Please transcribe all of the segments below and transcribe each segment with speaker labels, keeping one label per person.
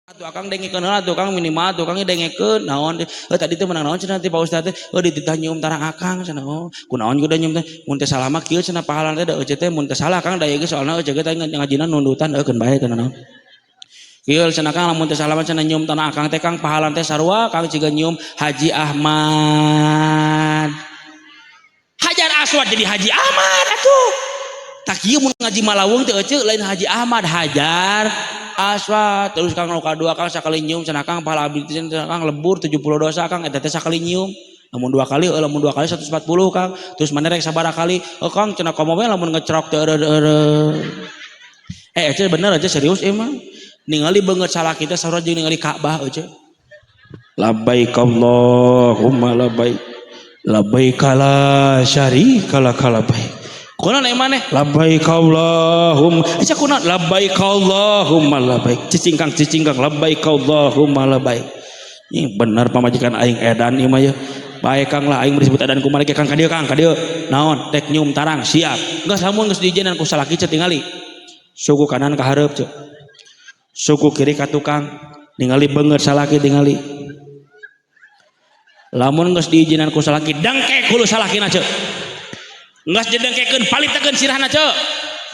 Speaker 1: Atuh akang dengekeun heula atuh Kang minimal atuh Kang dengekeun naon tadi teh menang naon cenah teh Pak Ustaz teh dititah nyium tarang akang cenah kunaon juga nyium teh mun teh salah mah kieu cenah pahala teh da euceut teh mun teh salah Kang da ieu soalna euceut teh ngajina nundutan eukeun bae cenah naon kieu cenah Kang lamun teh salah mah cenah nyium tanah akang teh Kang pahala teh sarua Kang ciga nyium Haji Ahmad Hajar Aswad jadi Haji Ahmad atuh tak kieu mun ngaji Malawung teh euceut lain Haji Ahmad Hajar Aswad terus Kang nu kadua Kang sakali nyium cenah Kang pahala abdi cenah Kang lebur 70 dosa Kang eta teh sakali nyium lamun dua kali 140 Kang terus mana rek sabaraha kali Kang cenah komo we lamun ngecerok teh eureud euceut bener aja serius emang ningali beungeut salah kita sarua jeung ningali Ka'bah euceut labbaik Allahumma labbaik labbaik la syarika lak labbaik kunaon emane labbaik Allahumma asa kunaon labbaik Allahumma labbaik cicing Kang labbaik Allahumma labbaik ini bener pamajikan aing edan ieu mah ya bae Kang lah aing disebut edan kumaha Kang ka dieu naon tek nyium tarang siap geus samun geus diijenan ku salaki ceu tingali suku kanan ka hareup ceu suku kiri ka tukang ningali beungeut salaki tingali lamun geus diijenan ku salaki dangke hulu salakina ceu ngas jedengkekeun palitakeun sirahna ceu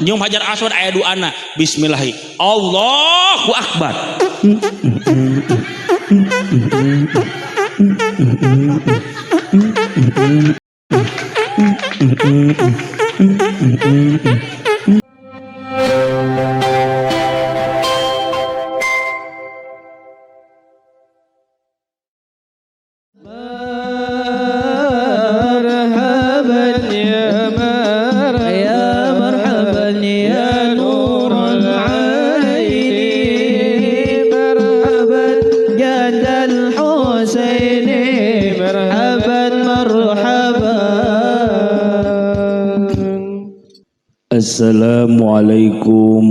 Speaker 1: nyium Hajar Aswad aya duana bismillahi Allahu akbar Assalamualaikum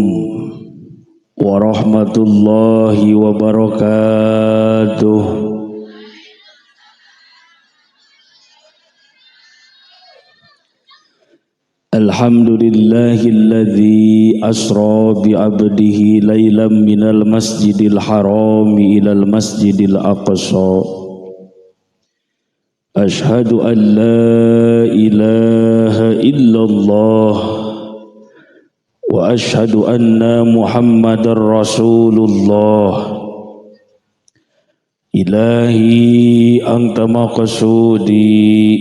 Speaker 1: warahmatullahi wabarakatuh. Alhamdulillahilladzi asra bi'abdihi laylan minal masjidil harami ilal masjidil aqsa. Ashhadu an la ilaha illallah wa ashhadu anna Muhammadar Rasulullah. Ilahi anta maqsudi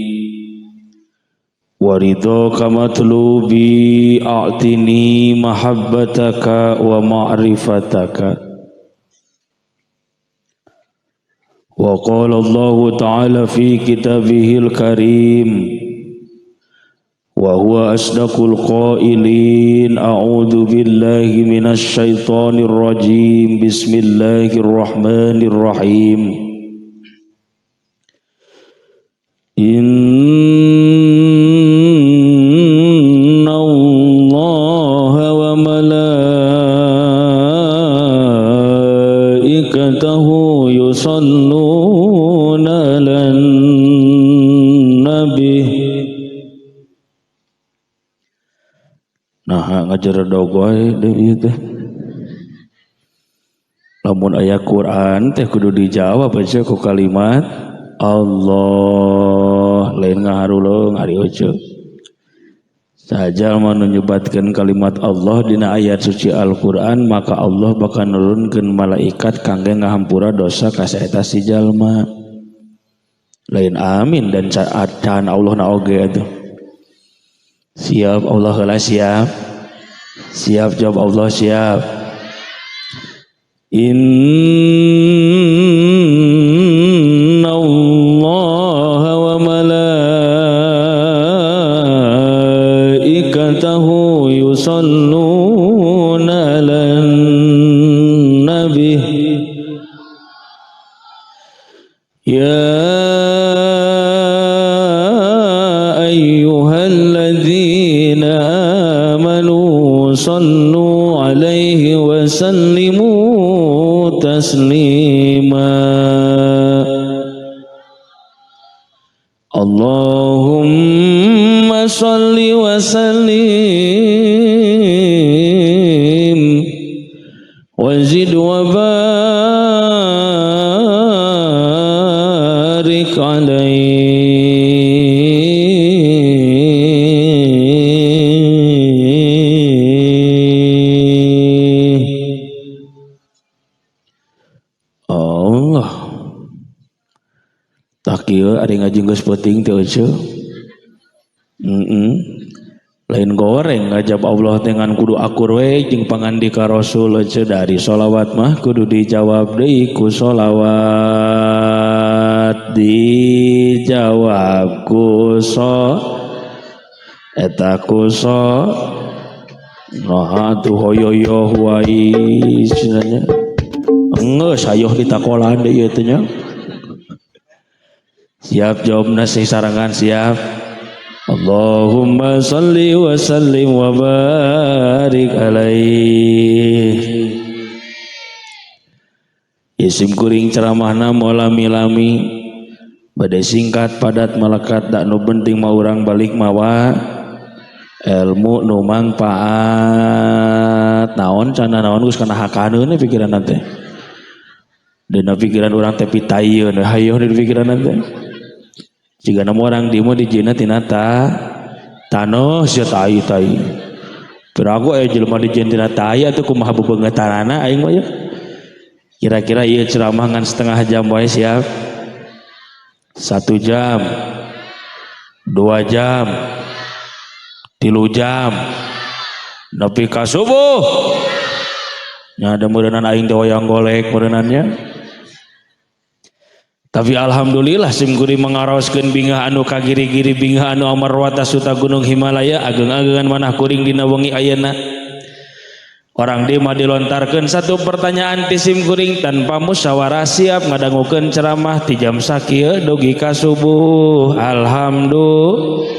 Speaker 1: wa ridhaka matlubi a'tini mahabbataka wa ma'rifataka. Wa qala Allah ta'ala fi kitabihil karim wa huwa asdaqul qailin a'udzu billahi minasy syaithanir rajim bismillahirrahmanirrahim inna allaha wa malaikatahu yusalluna 'alan nabi. Nah ngajar dogoy deui teh lamun aya Quran teh kudu dijawab aja ku kalimat Allah lain ngaharuleung ari euceut sajal mah nyebatkeun kalimat Allah dina ayat suci Al-Qur'an maka Allah bakal nurunkeun malaikat kangge ngahampura dosa ka saeta si jalma lain amin dan caan Allah na oge atuh. Siap Allah heula siap. Siap jawab Allah siap. Inna Allaha wa malaikatahu yusalluna 'alan nabi ya sallu alaihi wa sallimu taslima. Allahumma salli wa sallim wa zid وزد وبارك عليه Allah tak kieu ari ngaji geus penting teh eueuh lain goreng ngajab Allah dengan kudu akur we jeung pangandika Rasul eueuh dari sholawat mah kudu dijawab deui ku sholawat dijawab ku eta ku nah tuh hoyoyo wais cenanya geus hayoh ditakolan deui teh nya siap jawabna sih sarangan siap Allahumma salli wa sallim wa barik alaih. Isim kuring ceramahna mola milami bade singkat padat melekat dak nu penting mah urang balik mawa ilmu nu mangpaat naon cana naon geus kana hakaneun pikiran teh dina pikiran urang teh pitayeun hayo di pikiran teh jika nama orang dimu di jina tinata tanoh sia tai pirago jelema di jina tinata aya teh kumaha bebeungetanana aing mah ya kira-kira ieu ceramah ngan setengah jam wae siap 1 jam 2 jam 3 jam nepi ka subuh nya ada meureunana aing teh wayang golek meureunannya. Tapi alhamdulillah sim kuring mengaroskeun bingah anu kagiri-giri bingah anu amarwata suta gunung Himalaya ageng-agengan manah kuring dina wengi ayeuna. Orang dia mah dilontarkeun satu pertanyaan ti sim kuring tanpa musyawarah siap ngadangukeun ceramah ti jam sakieu dugi ka subuh. Alhamdulillah.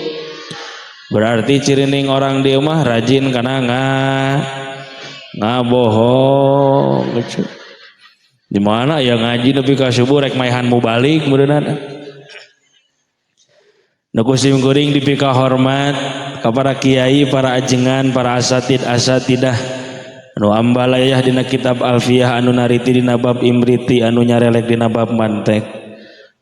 Speaker 1: Berarti cirining orang dia mah rajin kana ngabohong. Di mana ya ngaji nepi ka subuh rek maehan mubalik meureunana. Nu kusim kuring dipika hormat ka para kiai, para ajengan, para asatidah anu ambalayah dina kitab Alfiyah anu nariti dina bab Imriti anu nyarelek dina bab mantek.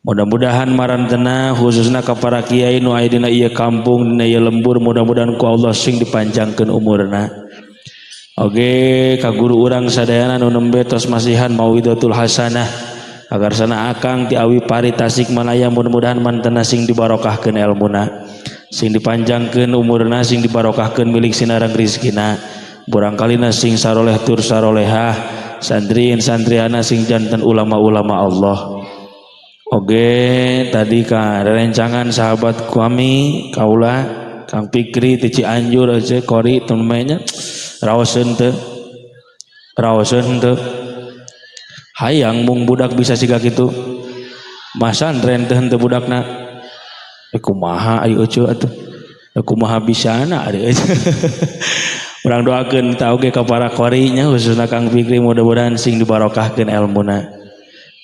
Speaker 1: Mudah-mudahan marantena khususna ka para kiai nu aya dina ieu kampung dina ieu lembur mudah-mudahan ku Allah sing dipanjangkeun umurna. Oke ka guru urang sadayana nu nembe tos masihan mauidatul hasanah agar sana akang ti awi pari Tasikmalaya mudah-mudahan mantena sing dibarokahkeun ilmuna sing dipanjangkeun umurna sing dibarokahkeun milik sinareng rizkina burangkalina sing saroleh tur sarolehah santriin santriana sing janten ulama-ulama Allah. Oke tadi ka rencangan sahabat kami kaula Kang Pikri ti Cianjur aja kori temenya raoseun teu hayang mung budak bisa siga kitu masantren teh henteu budakna kumaha aya eueuh atuh kumaha bisana ari urang doakeun ta oge ka para qori nya khususna Kang Fikri mudah-mudahan sing dibarokahkeun ilmuna.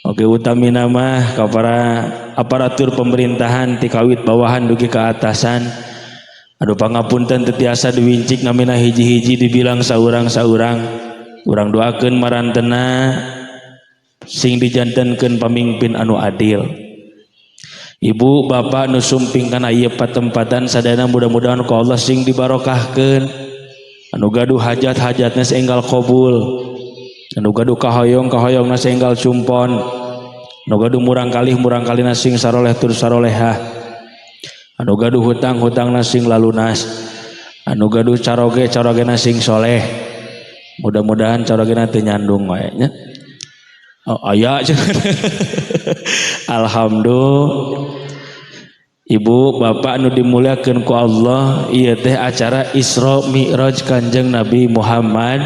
Speaker 1: Oke utamina mah ka para aparatur pemerintahan ti kawit bawahan dugi ka atasan aduh pangapunten teu tiasa diwincik namina hiji-hiji dibilang saurang-saurang urang doakeun marantena sing dijantenkeun pamimpin anu adil. Ibu bapak nu sumping kana ieu patempatan sadayana mudah-mudahan ku Allah sing dibarokahkeun anu gaduh hajat-hajatna saenggal qabul anu gaduh kahoyong-kahoyongna saenggal cumpon anu gaduh murang-kalina sing saroleh tur sarolehah anu gaduh hutang-hutangna sing lalunas anu gaduh carogena sing soleh mudah-mudahan carogena teu nyandung wae nya aya alhamdulillah. Ibu bapak anu dimuliakeun ku Allah ieu teh acara Isra Mi'raj Kanjeng Nabi Muhammad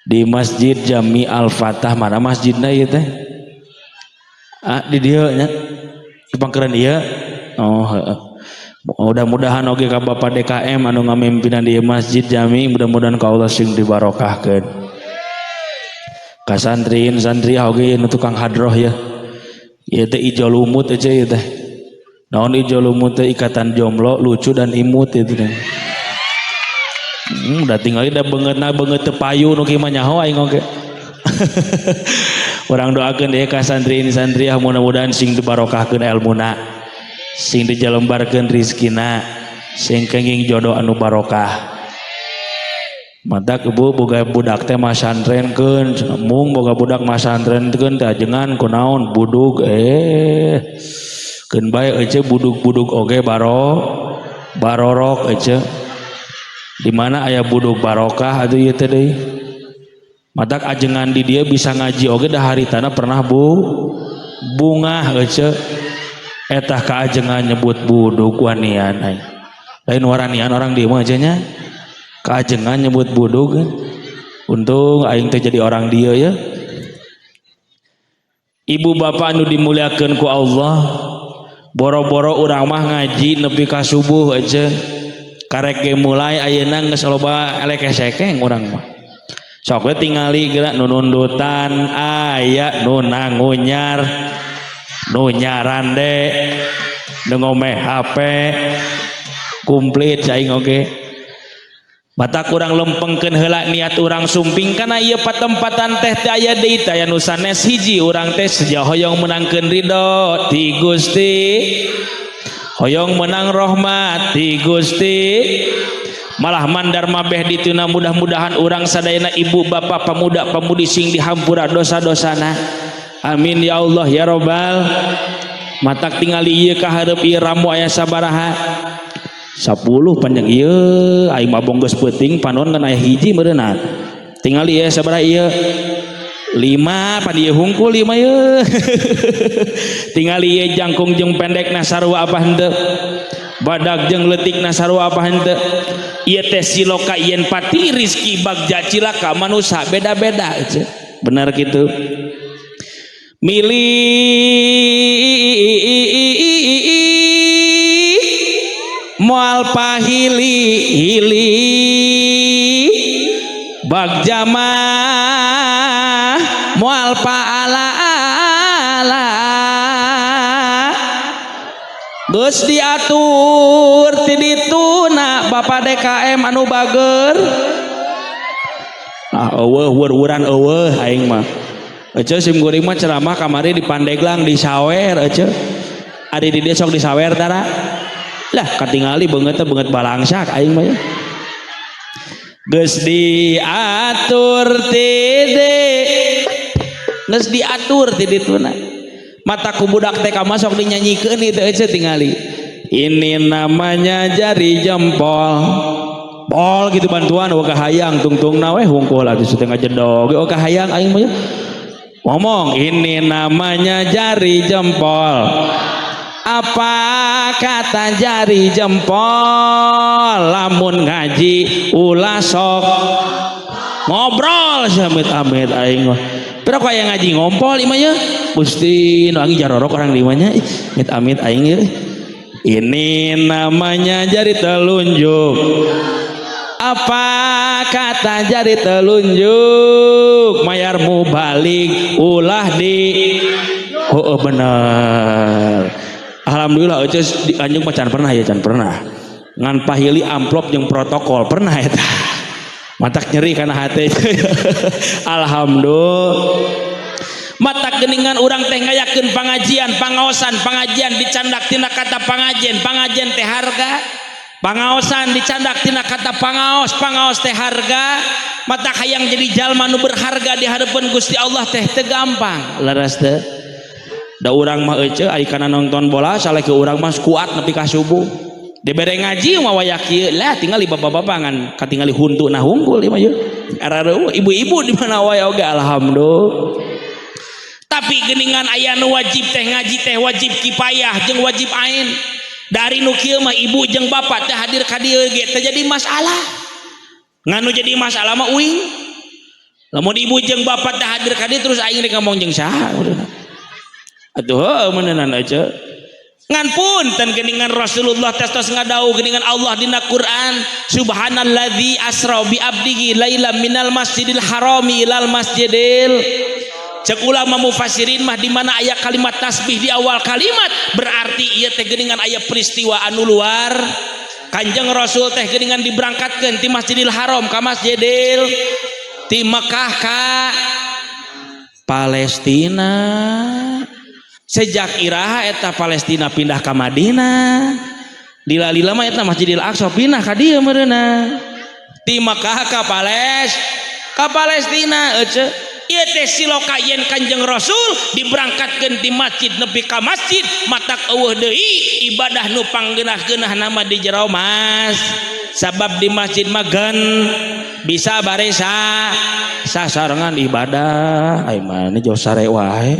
Speaker 1: di Masjid Jami Al-Fatah. Mana masjidna ieu teh? Di dieu nya di pangkeureun ieu. Oh mudah-mudahan oge ka Bapak DKM anu ngamimpinan di Masjid Jami mudah-mudahan ka Allah sing dibarokahkeun. Ka santriin santri oge nu tukang hadroh ya. Ieu teh ijol umut aja ieu teh. Naon ijol umut teh ikatan jomblo lucu dan imut itu teh. Udah tinggal dah banget tepayu nu kieu mah nyaho aing oge. Urang doakeun deui ka santri-santriah mudah-mudahan sing dibarokahkeun ilmuna, sing dijalembarkeun rizkina, sing kenging jodoh anu barokah. Matak ibu boga budak teh masantrenkeun, mung boga budak masantrenkeun teh ajengan kunaon budug keun bae eueuh budug-budug oge barorok eueuh. Di mana aya budug barokah atuh ieu teh deui. Matak ajengan di dia bisa ngaji oge dah haritana pernah bunga eueuh. Etah ka ajengan nyebut budug wanian lain waranian orang dieu mah aja nya. Kaajengan nyebut budug. Untung aing teh jadi orang dia ya. Ibu bapak anu dimuliakeun ku Allah, boro-boro urang mah ngaji nepi ka subuh aja. Karek ge mulai ayeuna geus loba elek-esekeng urang mah. Sok we tingali geura nu nundutan aya nu nangunyar, nu nyarande, nu ngomeh HP, komplit cai oge. Mata kurang lempengkeun heula niat urang sumping kana ieu patempatan teh teh aya deui teh aya nu sanes hiji urang teh saja hoyong menangkeun ridho ti Gusti, hoyong menang rahmat ti Gusti. Malah mandar mabeh dituna mudah-mudahan urang sadayana ibu bapak pemuda pemudi sing dihampura dosa-dosana. Amin ya Allah ya Rabbal. Matak tingali ieu ka hareup ieu ramu aya sabaraha? 10 panjang ieu aing mah bonggeus peuting panon ngan aya hiji meureunna. Tingali ieu sabaraha ieu? 5 pan ieu hungkul 5 ieu. Tingali ieu jangkung jeung pendekna sarua apa henteu? Badak jeung leutikna sarua apa henteu? Ieu teh siloka yen pati rizki bagja cilaka manusia beda-beda ece. Benar kitu. Moal pahili-hili bagja mah moal paala-ala geus diatur ti dituna Bapak DKM anu bager. Eueuh wur-wuran eueuh aing mah. Ece sim guring mah ceramah kamari di Pandeglang di sawer ece. Ari di dia sok di sawer tara. Lah katingali beungeut teh beungeut balangsak aing mah ya. Geus diatur ti geus diatur ti dituna. Mata ku budak teh ka masok dinyanyikeun ieu teh tingali. Ini namanya jari jempol. Pol gitu bantuan oga hayang tungtungna we hungkul atuh setengah jedog oga hayang aing mah. Ngomong ini namanya jari jempol. Apa kata jari jempol lamun ngaji ulah sok ngobrol samit-amit aing mah. Pero kaya ngaji ngompol imah ya. Gusti nu angi jarorok orang di imahnya amit-amit aing ye. Ini namanya jari telunjuk. Apa kata jari telunjuk mayarmu balik ulah di oh bener. Alhamdulillah eueuh anjing pacan pernah ya can pernah ngan pahili amplop jeung protokol pernah eta matak nyeri kana hate. Alhamdulillah matak geuningan urang teh ngayakeun pangajian pangaosan pangajian dicandak tina kata pangajian teh harga pangaosan dicandak tina kata pangaos teh harga. Matak hayang jadi jalma nu berharga di hadapan Gusti Allah teh teu gampang leres teh. Da urang mah eueuh ari kana nonton bola saleh ke urang mah kuat nepi ka subuh. Dibere ngaji mah waya kieu lah tinggal bapak-bapak ngan katingali huntu nah hungkul ieu mah yeuh. Arareuh ibu-ibu di mana wae oge alhamdulillah. Tapi geuningan aya nu wajib teh ngaji teh wajib kifayah jeung wajib ain. Dari nu kieu mah ibu jeung bapak teh hadir ka dieu ge teh jadi masalah. Nganu jadi masalah mah uing. Lamun ibu jeung bapak teh hadir ka dieu terus aing rek ngomong jeung saha urang. Atuh meuneunan aja. Ngan punten geuningan Rasulullah tos ngadau geuningan Allah dina Quran subhanalladzi asra bi abdihi lailam minal masjidil harami ilal masjidil. Cek ulama mufassirin mah di mana aya kalimat tasbih di awal kalimat berarti ieu teh geuningan aya peristiwa anu luar Kanjeng Rasul teh geuningan diberangkatkeun ti Masjidil Haram ka Masjidil ti Mekah ka Palestina. Sejak iraha eta Palestina pindah ke Madinah, lila-lila mah eta Masjidil Aqsa pindah ka dieu meureunna. Ti Mekah ka Palestina eueuh. Ieu teh siloka yen Kanjeng Rasul diberangkatkeun ti masjid nepi ka masjid matak eueuh deui ibadah nu panggeunah-geunah nama di jero mas. Sabab di masjid magen bisa baresa sasarengan ibadah ai mah jauh sare wae.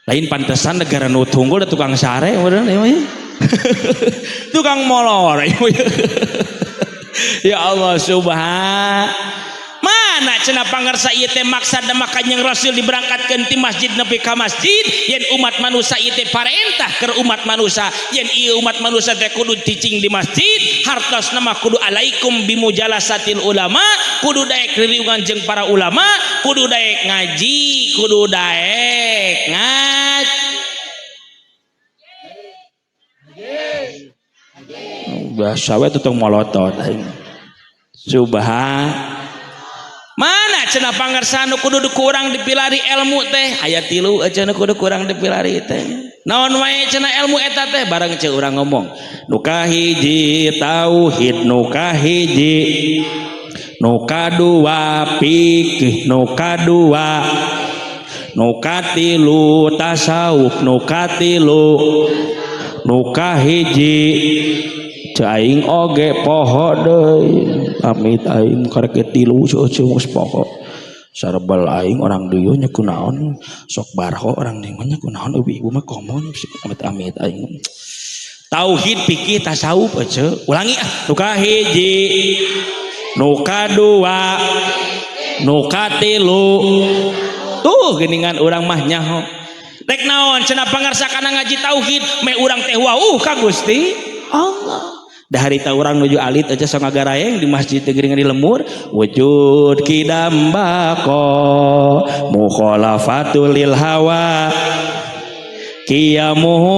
Speaker 1: Lain pantesan negara nu tunggul da tukang sare meureun ieu tukang molor ya Allah mana cenah pangarsa ieu teh maksad Kanjeng Rasul diberangkatkeun ti masjid nepi ka masjid yen umat manusia ieu teh parentah keur umat manusia yen ieu umat manusia teh kudu ticing di masjid hartosna mah kudu alaikum bimujalasatil ulama kudu daek ririungan jeung para ulama kudu daek ngaji kudu daek bahasa we tutong molotot mana cenah pangarsa nu kudu kurang dipilari ilmu teh aya 3 cenah kudu kurang dipilari teh naon wae cenah ilmu eta teh bareng ceuk urang ngomong nu kahiji tauhid nu kahiji nu kadua fikih nu kadua nu katilu tasawuf nu katilu nu kahiji aing oge poho deui amit aing karek tilu geus poho sarebel aing orang dieu nya kunaon sok barho orang dieu nya kunaon ibu mah komon amit aing tauhid fikih tasawuf eueuh ulangi nu kahiji nu kadua nu katilu tuh geuningan urang mah nyaho rek naon cenah pangarsa kana ngaji tauhid me urang teh wauh ka Gusti Allah dari taurang menuju alit aja sok ngagaraeng di masjid tegering di lemur wujud kidambako mukhalafatul lil hawa qiyamuhu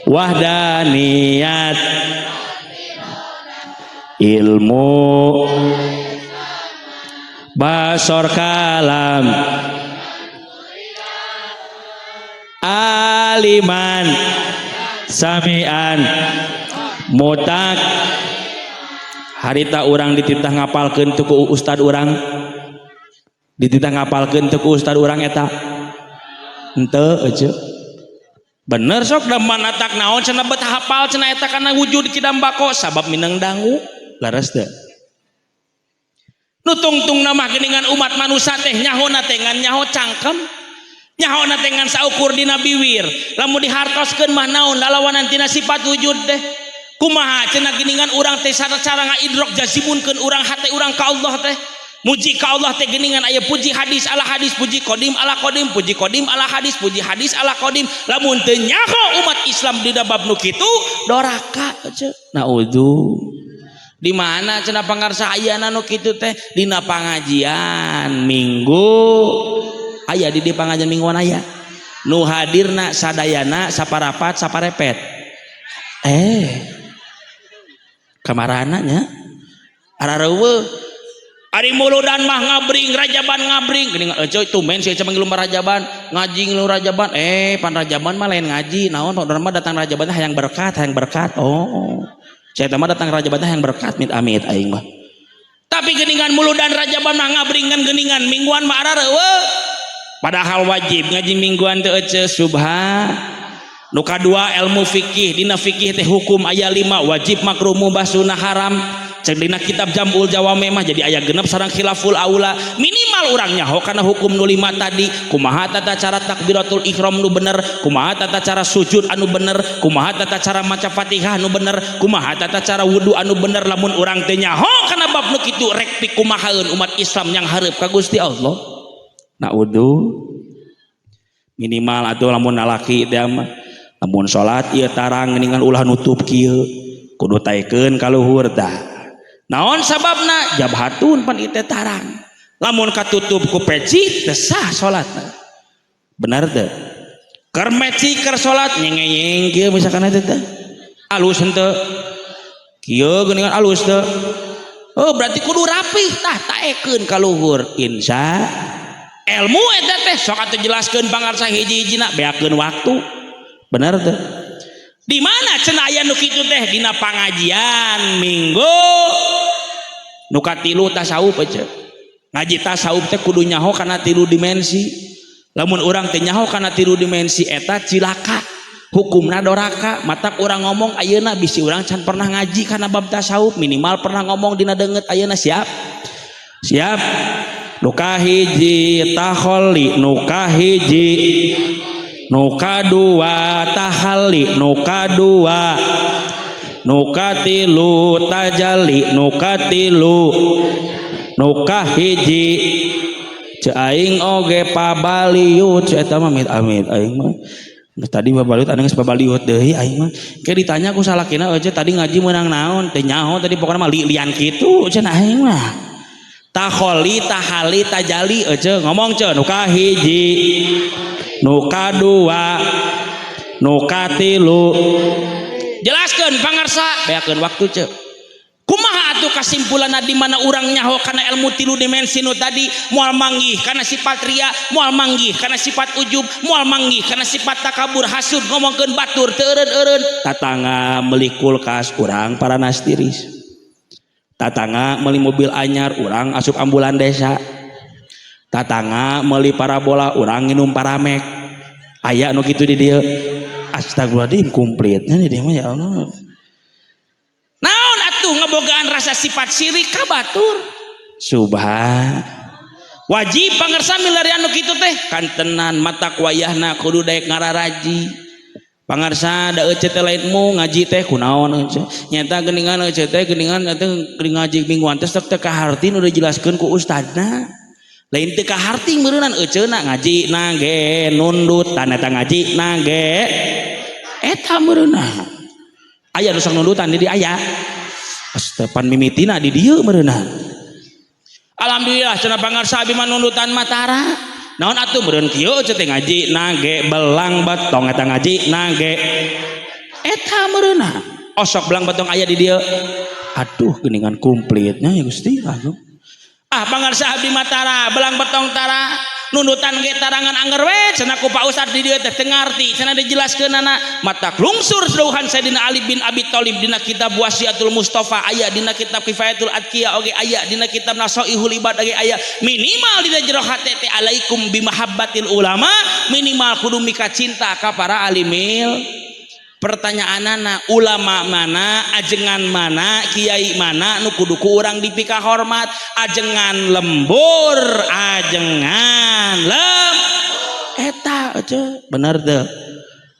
Speaker 1: wahdaniyat ilmu basor kalam aliman samian mutak harita urang dititah ngapalkeun teu ku ustad urang dititah ngapalkeun teu ku ustad urang eta henteu eueuh bener sok da manatak naon cenah bet hafal cenah eta kana wujud kidambako sabab minang dangu laras teu nu tungtung mah geuningan umat manusia teh nyahona teh ngan nyaho cangkem nyahona teh ngan saukur dina biwir lamun dihartoskeun mah naon lalawanan tina sifat wujud teh kumaha cenah geuningan urang teh cara ngaidrok jasimunkeun urang hate urang ka Allah teh muji ka Allah teh geuningan aya puji hadis ala hadis puji qadim ala qadim puji qadim ala hadis puji hadis ala qadim lamun teu nyaho umat Islam dina bab nu kitu doraka ceuk naudzu di mana cenah pangarsa ayana nu kitu teh dina pangajian minggu aya di pangajian mingguan aya nu hadirna sadayana saparapat saparepet kamarana nya arareueuh ari muludan mah ngabring rajaban ngabring geuning euy tumen sia manggil rajaban ngaji ngilu rajaban pan rajaban mah lain ngaji naon mah datang rajaban teh hayang berkat oh saya mah datang rajaban teh hayang berkat amit aing mah tapi geuningan muludan rajaban mah ngabring ngan geuningan mingguan mah arareueuh padahal wajib ngaji mingguan teu eueuh subhan nu kadua ilmu fikih dina fikih teh hukum aya 5 wajib makruh mubah sunah haram cek dina kitab Jamul Jawami mah jadi aya genep sareng khilaful aula minimal urang nyaho kana hukum nu 5 tadi kumaha tata cara takbiratul ihram nu bener kumaha tata cara sujud anu bener kumaha tata cara maca Fatihah anu bener kumaha tata cara wudu anu bener lamun urang teu nyaho kana bab nu kitu rek pikumahaeun umat Islam yang hareup ka Gusti Allah naudzu minimal atuh lamun lalaki teh mah lamun salat ieu tarang geuningan ulah nutup kieu kudu taekeun ka luhur tah naon sababna jabhatun pan ieu teh tarang lamun katutup ku peci teu sah salatna bener teu keur meci keur salat nyengeyeng kieu misalkan eta teh alus henteu kieu geuningan alus teu oh berarti kudu rapih tah taekeun ka luhur insya ilmu eta teh sok atuh jelaskeun pangarsa hiji-hijina beakeun waktu bener teh di mana cenah aya nu kitu teh dina pangajian minggu nu katilu tasawuf aja ngaji tasawuf teh kudu nyaho kana 3 dimensi lamun urang teh nyaho kana 3 dimensi eta cilaka hukumna doraka matak urang ngomong ayeuna bisi urang can pernah ngaji kana bab tasawuf minimal pernah ngomong dina deungeut ayeuna siap nu kahiji taholli nu kahiji nu kadua tahalli nu kadua nu katilu tajalli nu katilu nu kahiji ceu aing oge pabaliut ceu eta mah amit aing mah tadi babaliut anu geus pabaliut deui aing mah ke ditanya ku salakina aja tadi ngaji meunang naon teh nyaho tadi pokona mah lian kitu cenah aing mah takholi tahali tajali aja ngomong ce nu kahiji nu kadua nu katilu jelaskeun pangarsa beakeun waktu ce kumaha atuh kasimpulanna di mana urang nyaho kana ilmu 3 dimensi nu tadi moal manggih kana sifat ria moal manggih kana sifat ujub moal manggih kana sifat takabur hasud ngomongkeun batur teu eureun-eureun tatangga meuli kulkas urang paranas tiris tatangga meuli mobil anyar urang asup ambulan desa tatangga meuli parabola urang nginum paramek aya nu kitu di dieu astagfirullahaladzim kumplitnya di dieu mah ya Allah naon atuh ngebogaan rasa sifat syirik ka batur subhan wajib pangarsa milarian nu kitu teh kantenan matak wayahna kudu daek ngararaji pangarsa da ece teh lainmu ngaji teh kunaon ece nyata geuningan ece teh geuningan teh ngaji mingguan teh teu kaharti nu dijelaskeun ku ustadna lain teu kaharti meureunnan eceuna ngaji nage nundut tanda ngaji nage eta meureunna aya nu sok nundutan di dieu aya Stepan mimitina di dieu meureunna alhamdulillah cenah pangarsa abi mah nundutan matara naon atuh meureun kieu teh ngaji nage belang betong eta ngaji nage eta meureunna osok belang betong aya di dieu aduh geuningan kumplitnya ya Gusti aduh pangarsa abdi matara belang betong tara nundutan ge tarangan anger we cenah ku Pak Ustad di dieu teh teu ngarti cenah dijelaskeunana matak lungsur saluhan Sayyidina Ali bin Abi Thalib dina kitab Wasiatul Mustafa aya dina kitab Kifayatul Adqiya oge aya dina kitab Nasaihul Ibad oge aya minimal dina jero hate teh alaikum bimahabbatil ulama minimal kudu mika cinta ka para alimil pertanyaanana ulama mana ajengan mana kiai mana nu kudu ku urang dipika hormat ajengan lembur ajengan eta ece bener teu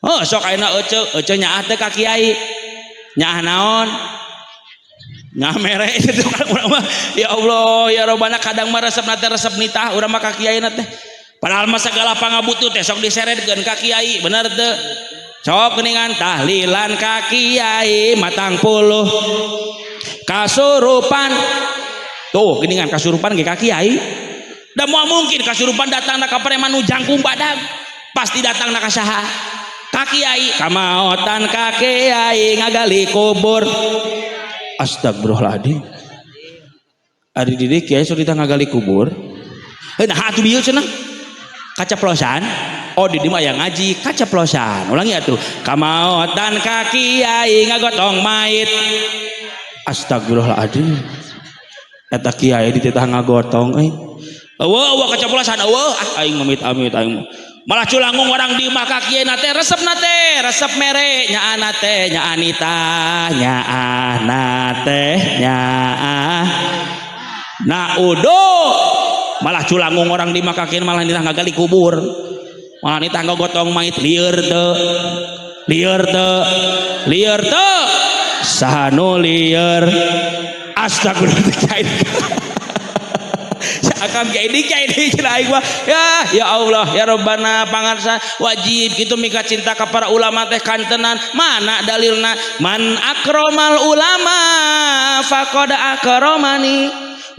Speaker 1: oh sok ayeuna ece nyaah teh ka kiai nyaah naon nyaah mere itu kan urang mah ya Allah ya Rabbana kadang mah resepna teh resep nitah urang mah ka kiaina teh padahal mah sagala pangabutuh teh sok diseretkeun ka kiai bener teu sok geuningan tahlilan ka kiai matang puluh kasurupan tuh geuningan kasurupan ge ka kiai da moal mungkin kasurupan datangna ka preman nu jangkung badag pasti datangna ka saha ka kiai kamaotan ka kiai ngagali kubur astagfirullahaladzim ari di dieu kiai sok ngagali kubur nah atuh bieu cenah kaceplosan oh di dieu aya ngaji kaceplosan ulangi atuh kamaotan ka kiai ngagotong mait astagfirullahaladzim eta kiai dititah ngagotong eueuh kaceplosan eueuh aing amit-amit aing malah culangung orang di mah ka kiai na teh resepna teh resep mere nyaana teh nyaanita nyaana teh nyaah na udo malah culangung orang di mah ka kiai malah ditah ngagali kubur malah ditangga gotong mait lieur teu sahanu lieur astagfirullah akam kiai di cenah aing mah ya Allah ya Rabbana pangarsa wajib kitu mika cinta ka para ulama teh kantenan mana dalilna man akramal ulama faqad akramani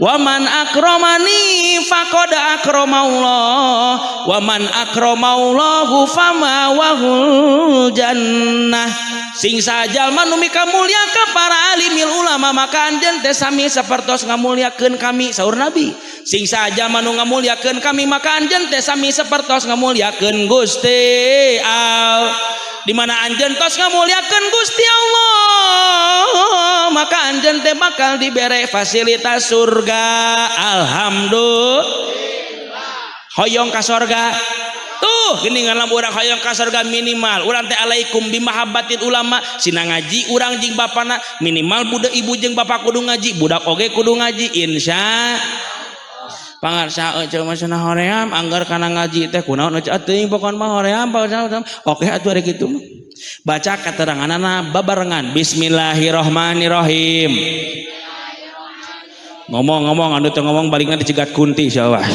Speaker 1: Waman akramani faqad akramaullah waman akramaullahu fama wahul jannah. Sing sajalma nu mikamulia ka para alimil ulama maka anjeun teh sami sapertos ngamuliakeun kami saur Nabi. Sing sajalma nu ngamuliakeun kami maka anjeun teh sami sapertos ngamuliakeun Gusti Allah. Di mana anjeun tos ngamuliakeun Gusti Allah maka anjeun teh bakal dibere fasilitas surga. Alhamdulillah. Hoyong ka surga tuh geuningan lamun urang hoyong ka surga minimal urang teh alaikum bimahabbatil ulama sina ngaji urang jeung bapana minimal budak ibu jeung bapak kudu ngaji budak oge kudu ngaji insya pangarsa cenah masana hoream anggar kana ngaji teh kunaon teuing pokon mah hoream oke atuh ari kitu mah. Baca kateranganana babarengan bismillahirrahmanirrahim. Ngomong anu teh ngomong balikna dicegat kunti insyaallah.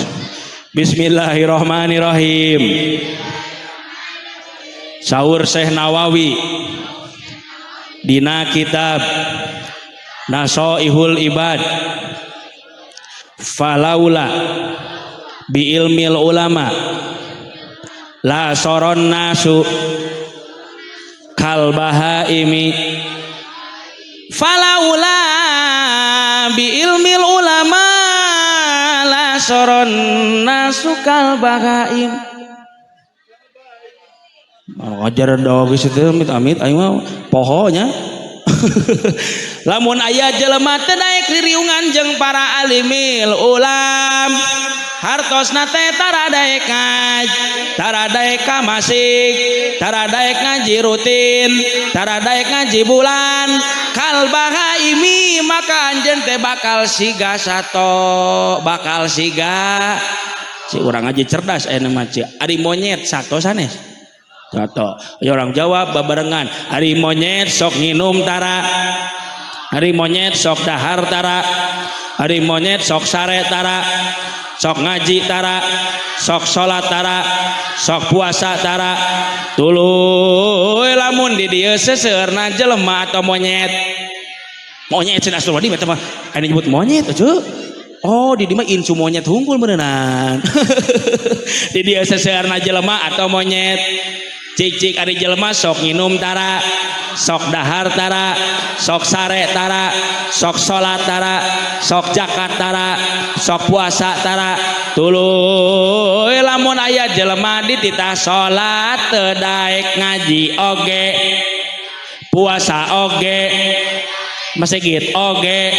Speaker 1: Bismillahirrahmanirrahim. Saur Syekh Nawawi dina kitab Nasoihul Ibad falaula bi ilmil ulama la soron nasu kal bahaimi falaula bi ilmil ulama la soron nasu kal bahaim. Ngajar doa geus teh amit aing mah pohonya. Lamun aya jelema teu daek ririungan jeung para alimil ulam hartosna teh tara daek ngaji tara daek ka masjid tara daek ngaji rutin tara daek ngaji bulan kal bahaimi maka anjeun teh bakal siga sato bakal siga si urang ngaji cerdas aya mah ari monyet sato sanes sato ya orang jawab babarengan ari monyet sok nginum tara ari monyet sok dahar tara ari monyet sok sare tara sok ngaji tara sok salat tara sok puasa tara tuluy lamun di dieu seuseurna jelema atau monyet cenah Astagfirullah eta mah anu nyebut monyet atuh. Oh di dieu mah insu monyet hungkul beuneunan. Di dieu seuseurna jelema atau monyet cicik ari jelema sok nginum tara sok dahar tara sok sare tara sok salat tara sok zakat tara sok puasa tara tuluy lamun aya jelema di titah salat teu daek ngaji oge puasa oge masjid oge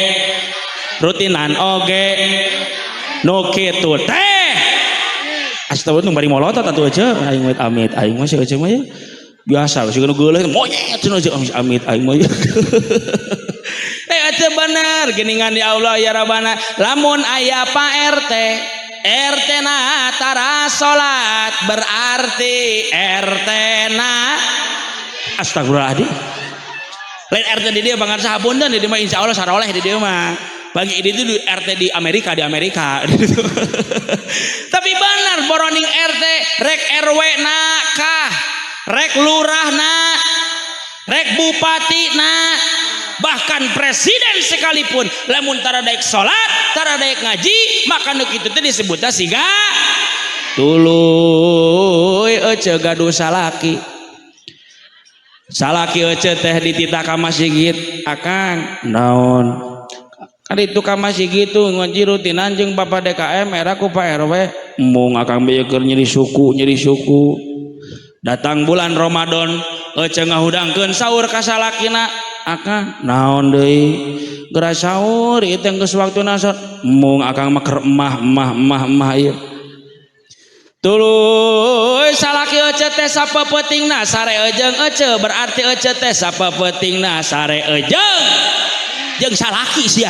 Speaker 1: rutinan oge nu kitu teh astagfirullah bari molotot atuh aja aing amit aing mah sih mah ya biasa sih nu geuleuh monyet cenah amit aing mah atuh bener geuningan di Allah ya Rabbana lamun aya Pak RT na tara salat berarti RT na astagfirullahaladzim lain RT di dieu banget sahapunten di dieu mah insyaallah saroleh di dieu mah bagi itu RT di Amerika tapi benar boroning RT rek RW na kah rek lurah na rek bupati na bahkan presiden sekalipun lamun tara daek salat tara daek ngaji maka nu kitu teh disebutna siga tuluy ece gaduh salaki ece teh dititah ka masjid akang naon kan itu ka masjid gitu ngaji rutinan jeung Bapak DKM era ku Pak RW mung akang beuyeukeun nyeri suku datang bulan Ramadan ece ngahudangkeun saur ka salakina akang naon deui geura saur ieu teh geus waktuna saur mung akang mah keur emah ieu tuluy salaki ece teh sapeuting sare ejeung ece berarti ece teh sapeuting sare ejeung jeung salaki sia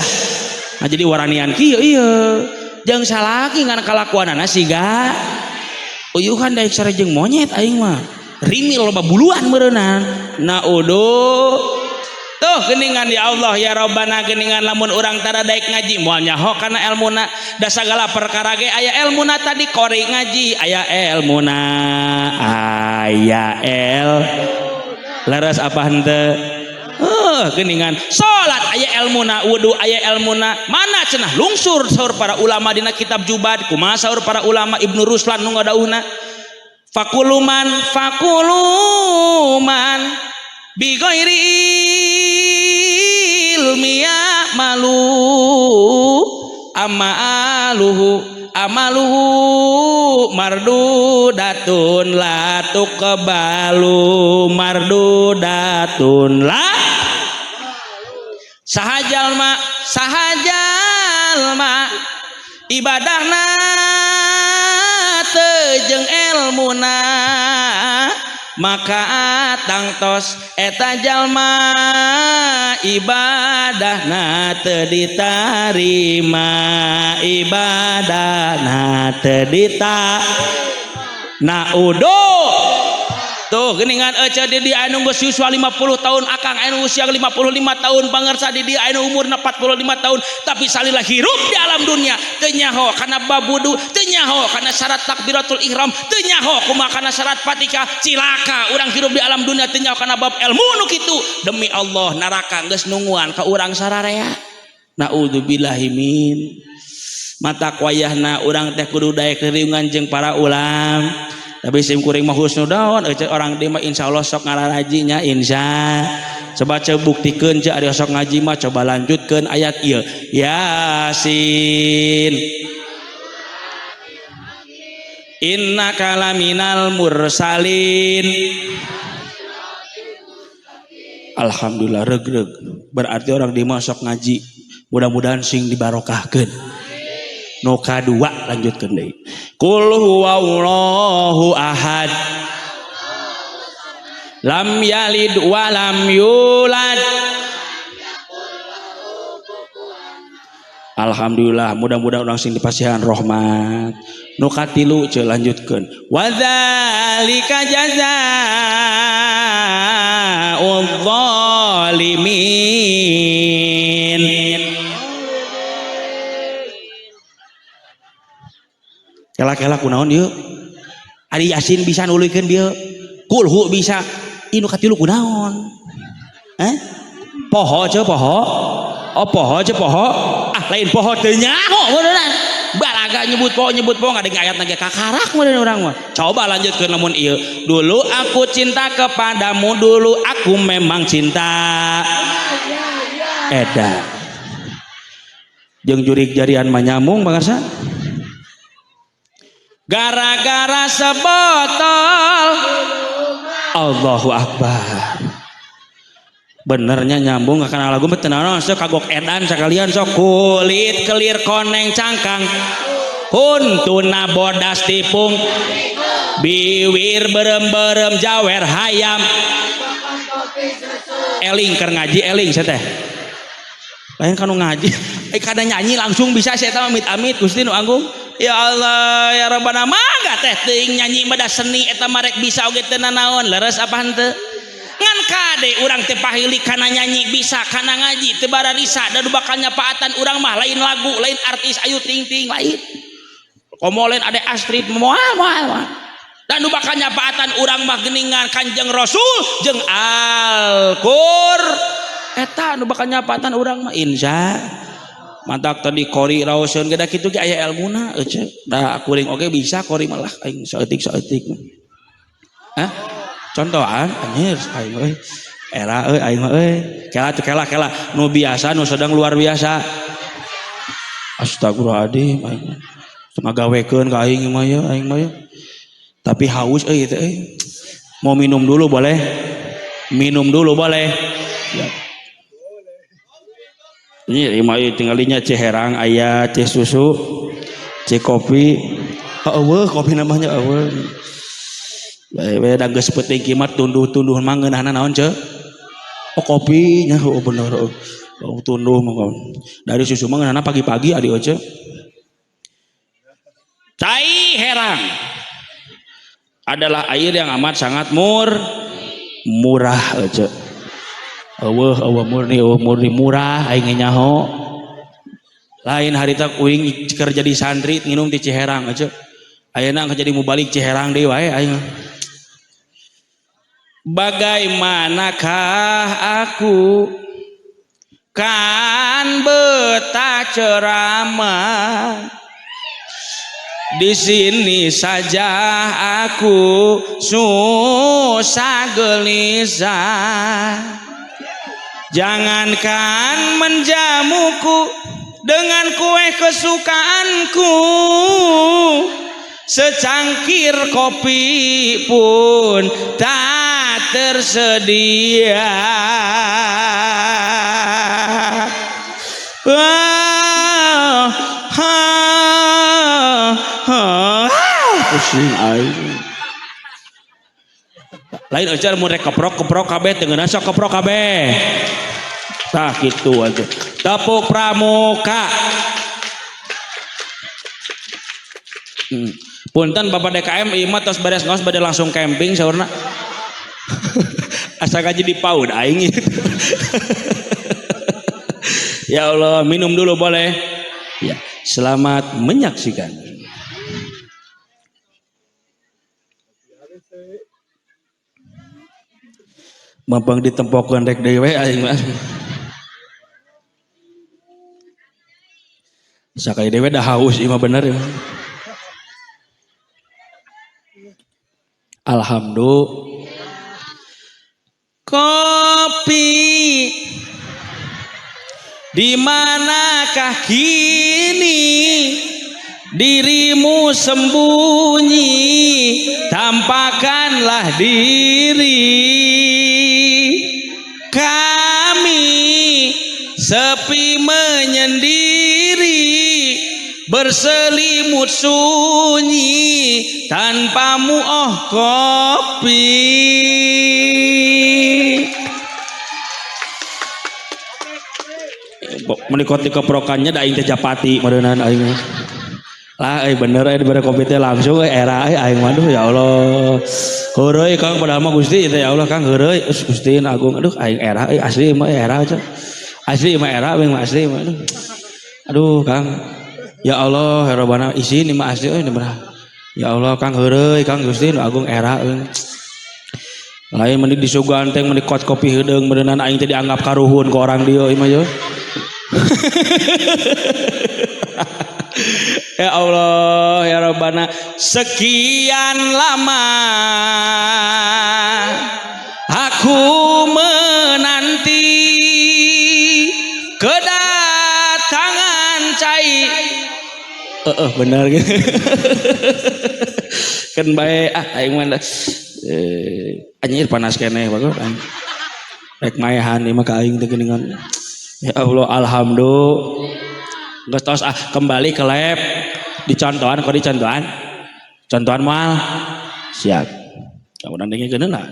Speaker 1: nah jadi waranian kieu ieu jeung salaki ngan kalakuanana siga uyuhan daek sare jeung monyet aing mah rimil loba buluan meureunana naudu tuh geuningan ya Allah ya Rabbana geuningan lamun urang tara daek ngaji moal nyaho kana elmuna da sagala perkara ge aya elmuna tadi kori ngaji aya elmuna aya leres apa henteu geningan salat aya ilmuna, wudu aya ilmuna, mana cenah lungsur saur para ulama dina kitab Jubad, kumaha saur para ulama Ibnu Ruslan nu ngadauhna fakuluman bi ghairi ilmi amaluhu mardudatun la tuqbalu mardudatun la sahajalma ibadahna teu jeung elmuna maka tangtos eta jalma ibadahna teu ditarima ibadahna teu ditarima tuh geningan aja di anu geus usia 50 tahun akang anu usia 55 tahun pangersa di anu umurna 45 tahun tapi salila hirup di alam dunia teu nyaho kana bab wudu teu nyaho kana syarat takbiratul ihram teu nyaho kumaha kana syarat Fatihah cilaka urang hirup di alam dunia teu nyaho kana bab ilmu nu kitu demi Allah neraka geus nungguan ka urang sararea naudzubillahi min mata wayahna urang teh kudu daek riungan jeung para ulam tapi sim kuring mah husnudaon orang dia mah insyaallah sok ngararajinya insya coba buktikeun ceu ari sok ngaji mah coba lanjutkeun ayat ieu Yasin innaka laminal mursalin alhamdulillah regreg berarti orang dia mah sok ngaji mudah-mudahan sing dibarokahkeun nu kadua lanjutkeun deui qul huwallahu ahad lam yalid wa lam yulad alhamdulillah mudah-mudahan orang sing dipasihan rahmat nu katilu ceuk lanjutkeun wa dzalika jazaa'ul zalimin kela-kela kunaon ieu ari Yasin bisa nuluykeun dieu kulhu bisa inu katilu kunaon poho ce poho poho ce poho lain poho teu nyaho beneran balaga nyebut poho ngade ayat nage kakarak meureun urang mah coba lanjutkeun lamun ieu dulu aku cinta kepadamu dulu aku memang cinta edan jeung jurig jarian mah nyambung pangarsa gara-gara sebotol Allahu Akbar benernya nyambung karena lagu betenanon sok kagok edan sekalian sok kulit kelir koneng cangkang huntuna bodas tipung biwir berem-berem jawer hayam eling keur ngaji eling saya teh lain kanu ngaji kada nyanyi langsung bisa saya teh amit-amit Gusti nu Agung ya Allah ya Rabbana mangga teh teuing nyanyi mah seni eta marek bisa oge teu nanaon leres apa henteu ngan kade urang teh pahili kana nyanyi bisa kana ngaji teu bararisa da bakal nyapaatan urang mah lain lagu lain artis Ayu Ting Ting lain komo lain ade Astrid moal dan bakal nyapaatan urang mah geuningan Kanjeng Rasul jeung Al-Qur eta nu bakal nyapaatan urang mah insya mantak tadi kori raoseun geda kitu ge aya elmuna euceuk da kuring oge bisa kori malah aing saeutik contohan anjir aing euy era euy aing mah euy kela nu biasa nu sedang luar biasa astagfirullahaladzim aing magawekeun ka aing mah ya tapi haus euy teh mau minum dulu boleh ya. Ini imai tinggalinya ceh herang ayah ceh susu ceh kopi kopi namanya beda geus penting kimat tunduh mangeunahna naon ce kopinya bener tunduh dari susu mangeunahna pagi-pagi adi oce cai herang adalah air yang amat sangat murah oce murni murah aing nyaho lain harita kuing keur jadi santri nginum di Ciherang aja ayeuna jadi mubalik Ciherang deui wae aing bagaimanakah aku kan betah ceramah. Di sini saja aku susah gelisah. Jangankan menjamuku dengan kue kesukaanku, secangkir kopi pun tak tersedia. Pusing aing. Lain aja mau rek keprok kabeh tengeuna sok keprok kabeh. Tah kitu aja. Tepuk pramuka. Punten Bapak DKM ieu mah tos beres ngaos bade langsung camping saurna. Asa gaji di PAUD aing. Ya Allah, minum dulu boleh? Ya, selamat menyaksikan. Mampang ditempokkeun rek dewe aing mah. Sakali dewe dah haus ieu mah bener ya. Alhamdulillah. Kopi di manakah kini dirimu sembunyi, tampakkanlah diri. Kami sepi menyendiri, berselimut sunyi, tanpamu oh kopi. Menikoti keprokannya da aing teh Japati modeunan aing lah bener dibere kopi teh langsung era aing mah ya Allah heureuy Kang padahal mah Gusti teh ya Allah Kang heureuy Gusti Agung aduh aing era asli mah era aja asli mah era aing mah asli mah aduh Kang ya Allah herobana isin mah asli euy bener ya Allah Kang heureuy Kang Gusti Agung era lain meni disuguhan teh meni kot kopi hedeung beuneunan aing teh dianggap karuhun ku orang dieu ieu mah yo. Ya Allah ya Rabbana, sekian lama aku menanti kedatangan cai benar gitu. Kan bae aing mah anjir panas keneh bagus rek maehan ieu mah ka aing teh geuningan. Ya Allah alhamdulillah. Geus tos kembali ke lab dicontohan kok dicontohan. Contohan moal siap. Kamunan dengekeun lah.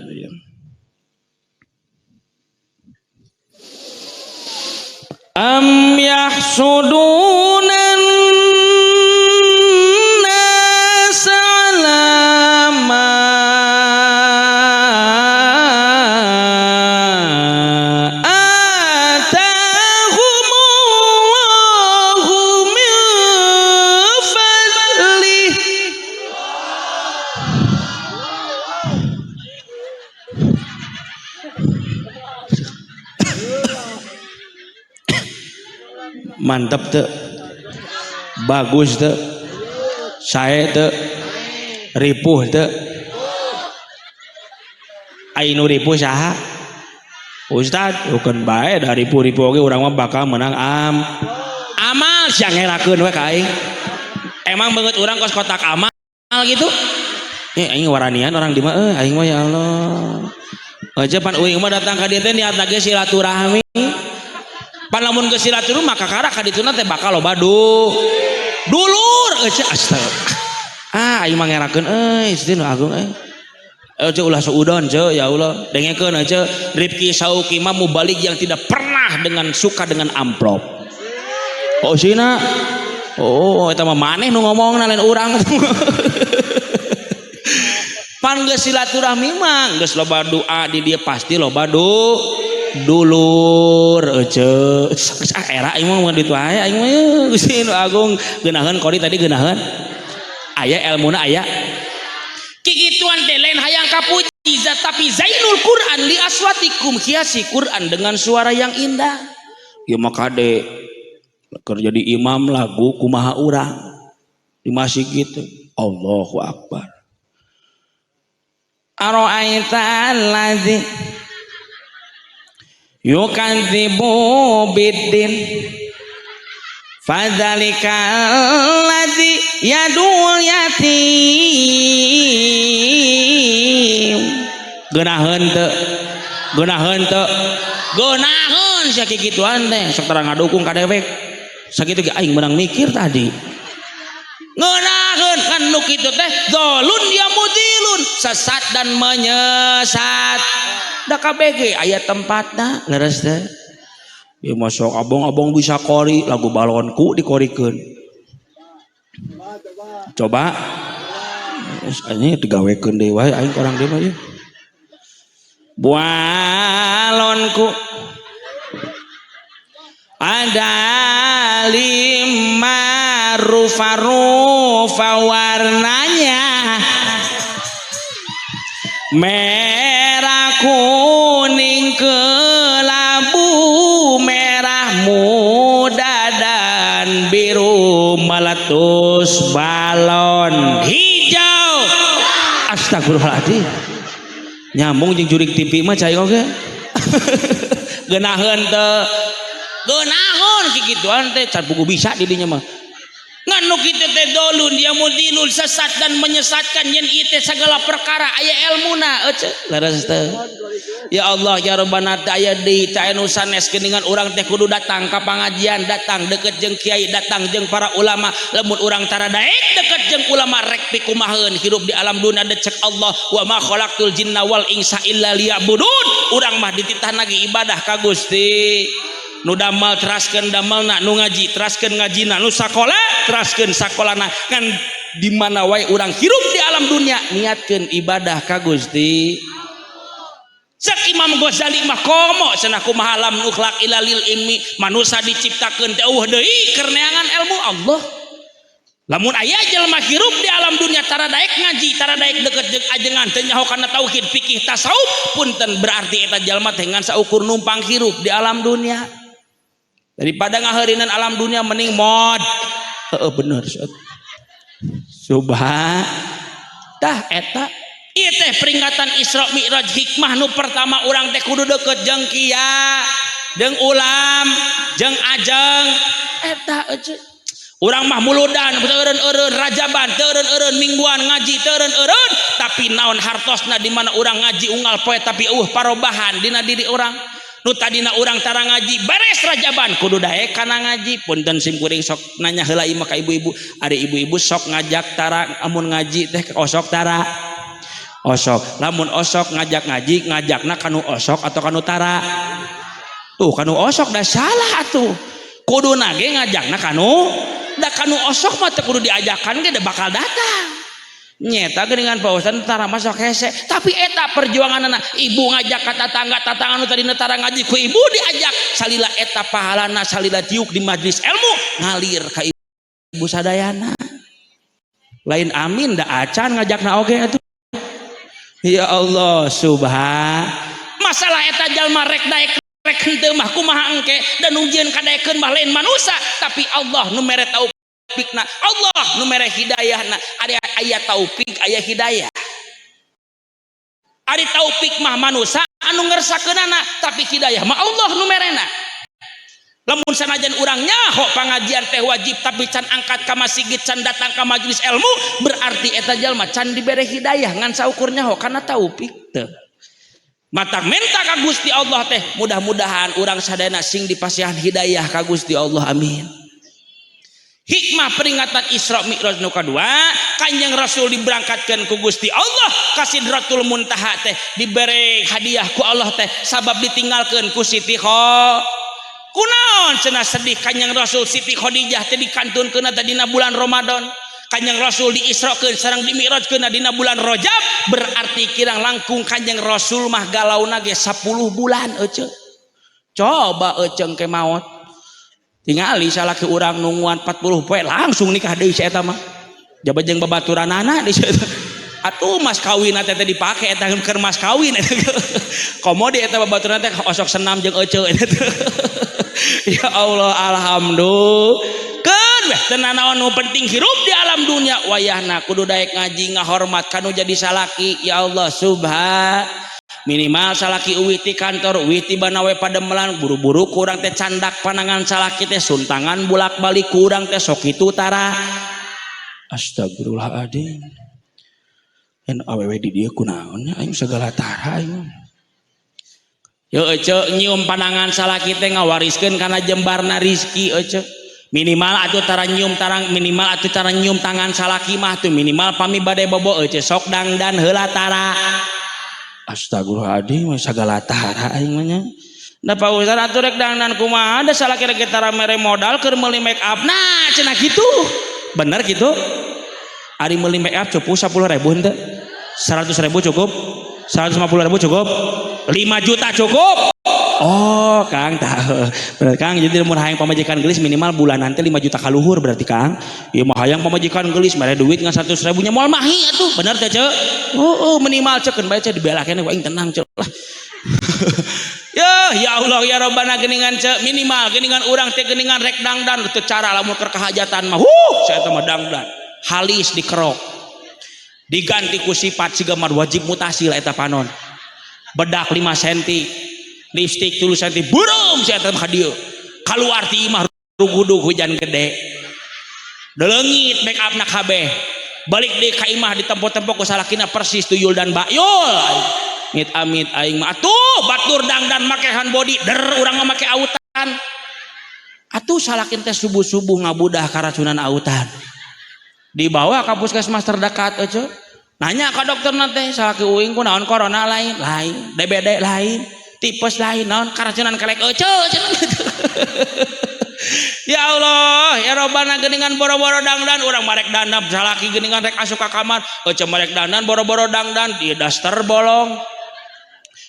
Speaker 1: Am yahsudunan nas alama mantap tuh bagus tuh saya tuh ripuh tuh ainu ripuh saha Ustad bukan baik dari ripuh oge urang mah bakal menang amal siang ngerakeun we ka aing emang banget urang kos kotak amal gitu aing waranian orang di mah aing mah ya Allah aja pan uing mah datang ka dieu teh niatna ge silaturahmi. Pan lamun geus silaturahmi maka kakara ka dituna teh bakal loba dulur astaga aing mah ngerakeun Gusti Agung aja ulah seudon ya Allah dengekeun aja Rifki Sauki mah mubalik yang tidak pernah dengan suka dengan amplop oh sina oh eta mah maneh nu ngomongna lain urang pan geus silaturahmi mah geus loba doa di dia pasti loba dulur ece era aing mah ditu aya aing mah Gusti Agung geunaheun kori tadi geunaheun aya elmuna aya kikituan teh lain hayang kapuji tapi zainul Quran li aswatikum hiasi Quran dengan suara yang indah ieu mah kade keur jadi imam lagu kumaha urang di masjid gitu. Allahu Akbar. Ara'aita allazi yukadzibu biddin fadzalikal ladzi yadul yatim. Geunaheun teu geunaheun sakikituan teh sok tara ngadukung ka dewek sakitu ge aing menang mikir tadi ngeunaheun kan nu kitu teh dzalun dia mudilun sesat dan menyesat da kabeh ge aya tempatna leres teh. Ya masuk abong-abong bisa kori lagu balonku dikorikeun. Coba ini digawekeun deui wae aing orang deui mah ieu. Balonku ada 5 rupa-rupa warnanya merah kuning kelabu merah muda dan biru meletus balon hijau. Astagfirullahaladzim nyambung jeung jurig TV mah cai oge geunaheun teu geunaheun kikituan teh can pugu bisa di dinya mah ngan nu kitu teh dolun dia mudilun sesat dan menyesatkan yen ieu teh sagala perkara aya elmuna eueuh leres teh. Ya Allah ya Rabbana aya deui teh anu sanes geuningan urang teh kudu datang ka pangajian datang deket jeung kiai datang jeung para ulama lamun urang tara daek deket jeung ulama rek pikumaheun hirup di alam dunia decek Allah wa ma khalaqtul jinna wal insa illa liya'budun urang mah dititah lagi ibadah ka Gusti. Nu damal teraskeun damalna nu ngaji teraskeun ngajina nu sakola teraskeun sakolana kan di mana wae urang hirup di alam dunia niatkeun ibadah ka Gusti. Sak Imam Ghazali mah komo cenah kumaha lam nukhlaq ila lil ilmi manusia diciptakeun teh eueuh deui keur neangan ilmu Allah. Lamun aya jelema hirup di alam dunia tara daek ngaji tara daek deket jeung ajengan teu nyaho kana tauhid fikih tasawuf punten berarti eta jelema teh ngan saukur numpang hirup di alam dunia. Daripada ngaheurinan alam dunia mending mod. Heeh bener subhan tah eta ieu teh peringatan Isra Mi'raj hikmah nu pertama urang teh kudu deukeut jeung kiai jeung ulam jeung ajeng eta eueuh urang mah muludan teureun-eureun rajaban teureun-eureun mingguan ngaji teureun-eureun tapi naon hartosna di mana urang ngaji unggal poe tapi eueuh parobahan dina diri urang. Nu tadina urang tara ngaji beres rajaban kudu daek kana ngaji punten simkuring sok nanya heula ieu ka ibu-ibu ari ibu-ibu sok ngajak tara amun ngaji teh osok tara osok lamun osok ngajak ngaji ngajakna kanu osok atau kanu tara tuh kanu osok dah salah atuh kuduna ge ngajakna kanu da kanu osok mah teu kudu diajakan ge da bakal datang nyeta geuningan pausan tara masuk hese tapi eta perjuanganna ibu ngajak ka tatangga-tatangga anu tadina tara ngaji ku ibu diajak salila eta pahalana salila tiuk di majlis ilmu ngalir ka ibu sadayana lain amin da acan ngajakna oge atuh. Ya Allah subhan masalah eta jalma rek daek rek henteu mah kumaha engke dan ujieun kadaekeun mah lain manusia tapi Allah nu mere taufikna Allah nu mere hidayahna ada aya taufik aya hidayah ari taufik mah manusia anu ngersakakeunana tapi hidayah mah Allah nu merena. Lamun sanajan urang nyaho pangajian teh wajib tapi can angkat ka masjid can datang ka majelis ilmu berarti eta jalma can dibere hidayah ngan saukur nyaho kana taufik teu. Mata minta ka Gusti Allah teh mudah-mudahan urang sadayana sing dipasihan hidayah ka Gusti Allah amin. Hikmah peringatan Isra Mi'raj nu kadua Kanjeng Rasul diberangkatkeun ku Gusti Allah ka Sidratul Muntaha teh dibere hadiah ku Allah teh sabab ditinggalkeun ku Siti kunaon cenah sedih Kanjeng Rasul Siti Khadijah teh dikantunkeun dina bulan Ramadan Kanjeng Rasul diisrokeun sareng dimi'rajkeun dina bulan Rajab berarti kirang langkung Kanjeng Rasul mah galauna ge 10 bulan eueuh coba eueuh ke maot tingali salaki urang nungguan 40 poe langsung nikah deui si eta mah jaba jeung babaturanana di situ atuh mas kawin teh dipake eta keur mas kawin komodi eta babaturan teh osok senam jeung eueuh Ya Allah, alhamdulillah. Kan weh tenan naon nu penting hirup di alam dunia wayahna kudu daek ngaji ngahormat kanu jadi salaki. Ya Allah subhan minimal salaki uwi ti kantor uwi ti banawe pademelan buru-buru kurang teh candak panangan salaki teh suntangan bulak-balik kurang teh sok kitu tara. Astagfirullahaladzim. En awewe di dieu kunaon nya aing segala tara aing. Yo ece nyium panangan salaki teh ngawariskeun kana jembarna rizki ece. Minimal atuh tara nyium tarang minimal atuh tara nyium tangan salaki mah tuh minimal pami bade bobo ece sok dangdan heula tara. Astagfirullahaladzim sagala tara aing mah nya. Da Pak Ustaz atuh rek dangdan kumaha da salaki rek tara mere modal keur meuli make up. Nah cenah kitu. Bener kitu. Ari meuli make up cukup 10.000 henteu. 100.000 cukup. 150.000 cukup. 5 juta cukup. Oh Kang tahu bener Kang jadi mun hayang pamajikan gelis minimal bulan nanti 5 juta kaluhur berarti Kang ieu mah hayang pamajikan gelis mere duit ngan 100.000 nya moal mahi atuh bener teh ceu minimal cekeun bae ceu dibelakeun aing tenang ceu lah ya Allah ya Rabbana geuningan ceu minimal geuningan urang teh geuningan rek dangdan teu cara lamun keur kahajatan mah saya teh mah dangdan halis dikerok diganti ku sifat siga mah wajib mutasi lah eta panon bedak 5 cm lipstik tulisan ti burum saya teh hadieu kaluar ti imah rugudug hujan gede delengit make up na kabeh balik deui ka imah ditempo-tempo ku salakina persis tuyul dan bayul ngit amit aing mah atuh batur dangdan make hand body der urang mah make autan atuh salakin teh subuh-subuh ngabudah karacunan autan dibawa ka puskesmas terdekat ece nanya ka dokter teh salaki uing kunaon corona lain DBD lain tipes lain naon karacunan kelek ece ya Allah ya Rabbana geuningan boro-boro dangdan urang marek dandam salaki geuningan rek asup ka kamar ece marek dandan boro-boro dangdan di daster bolong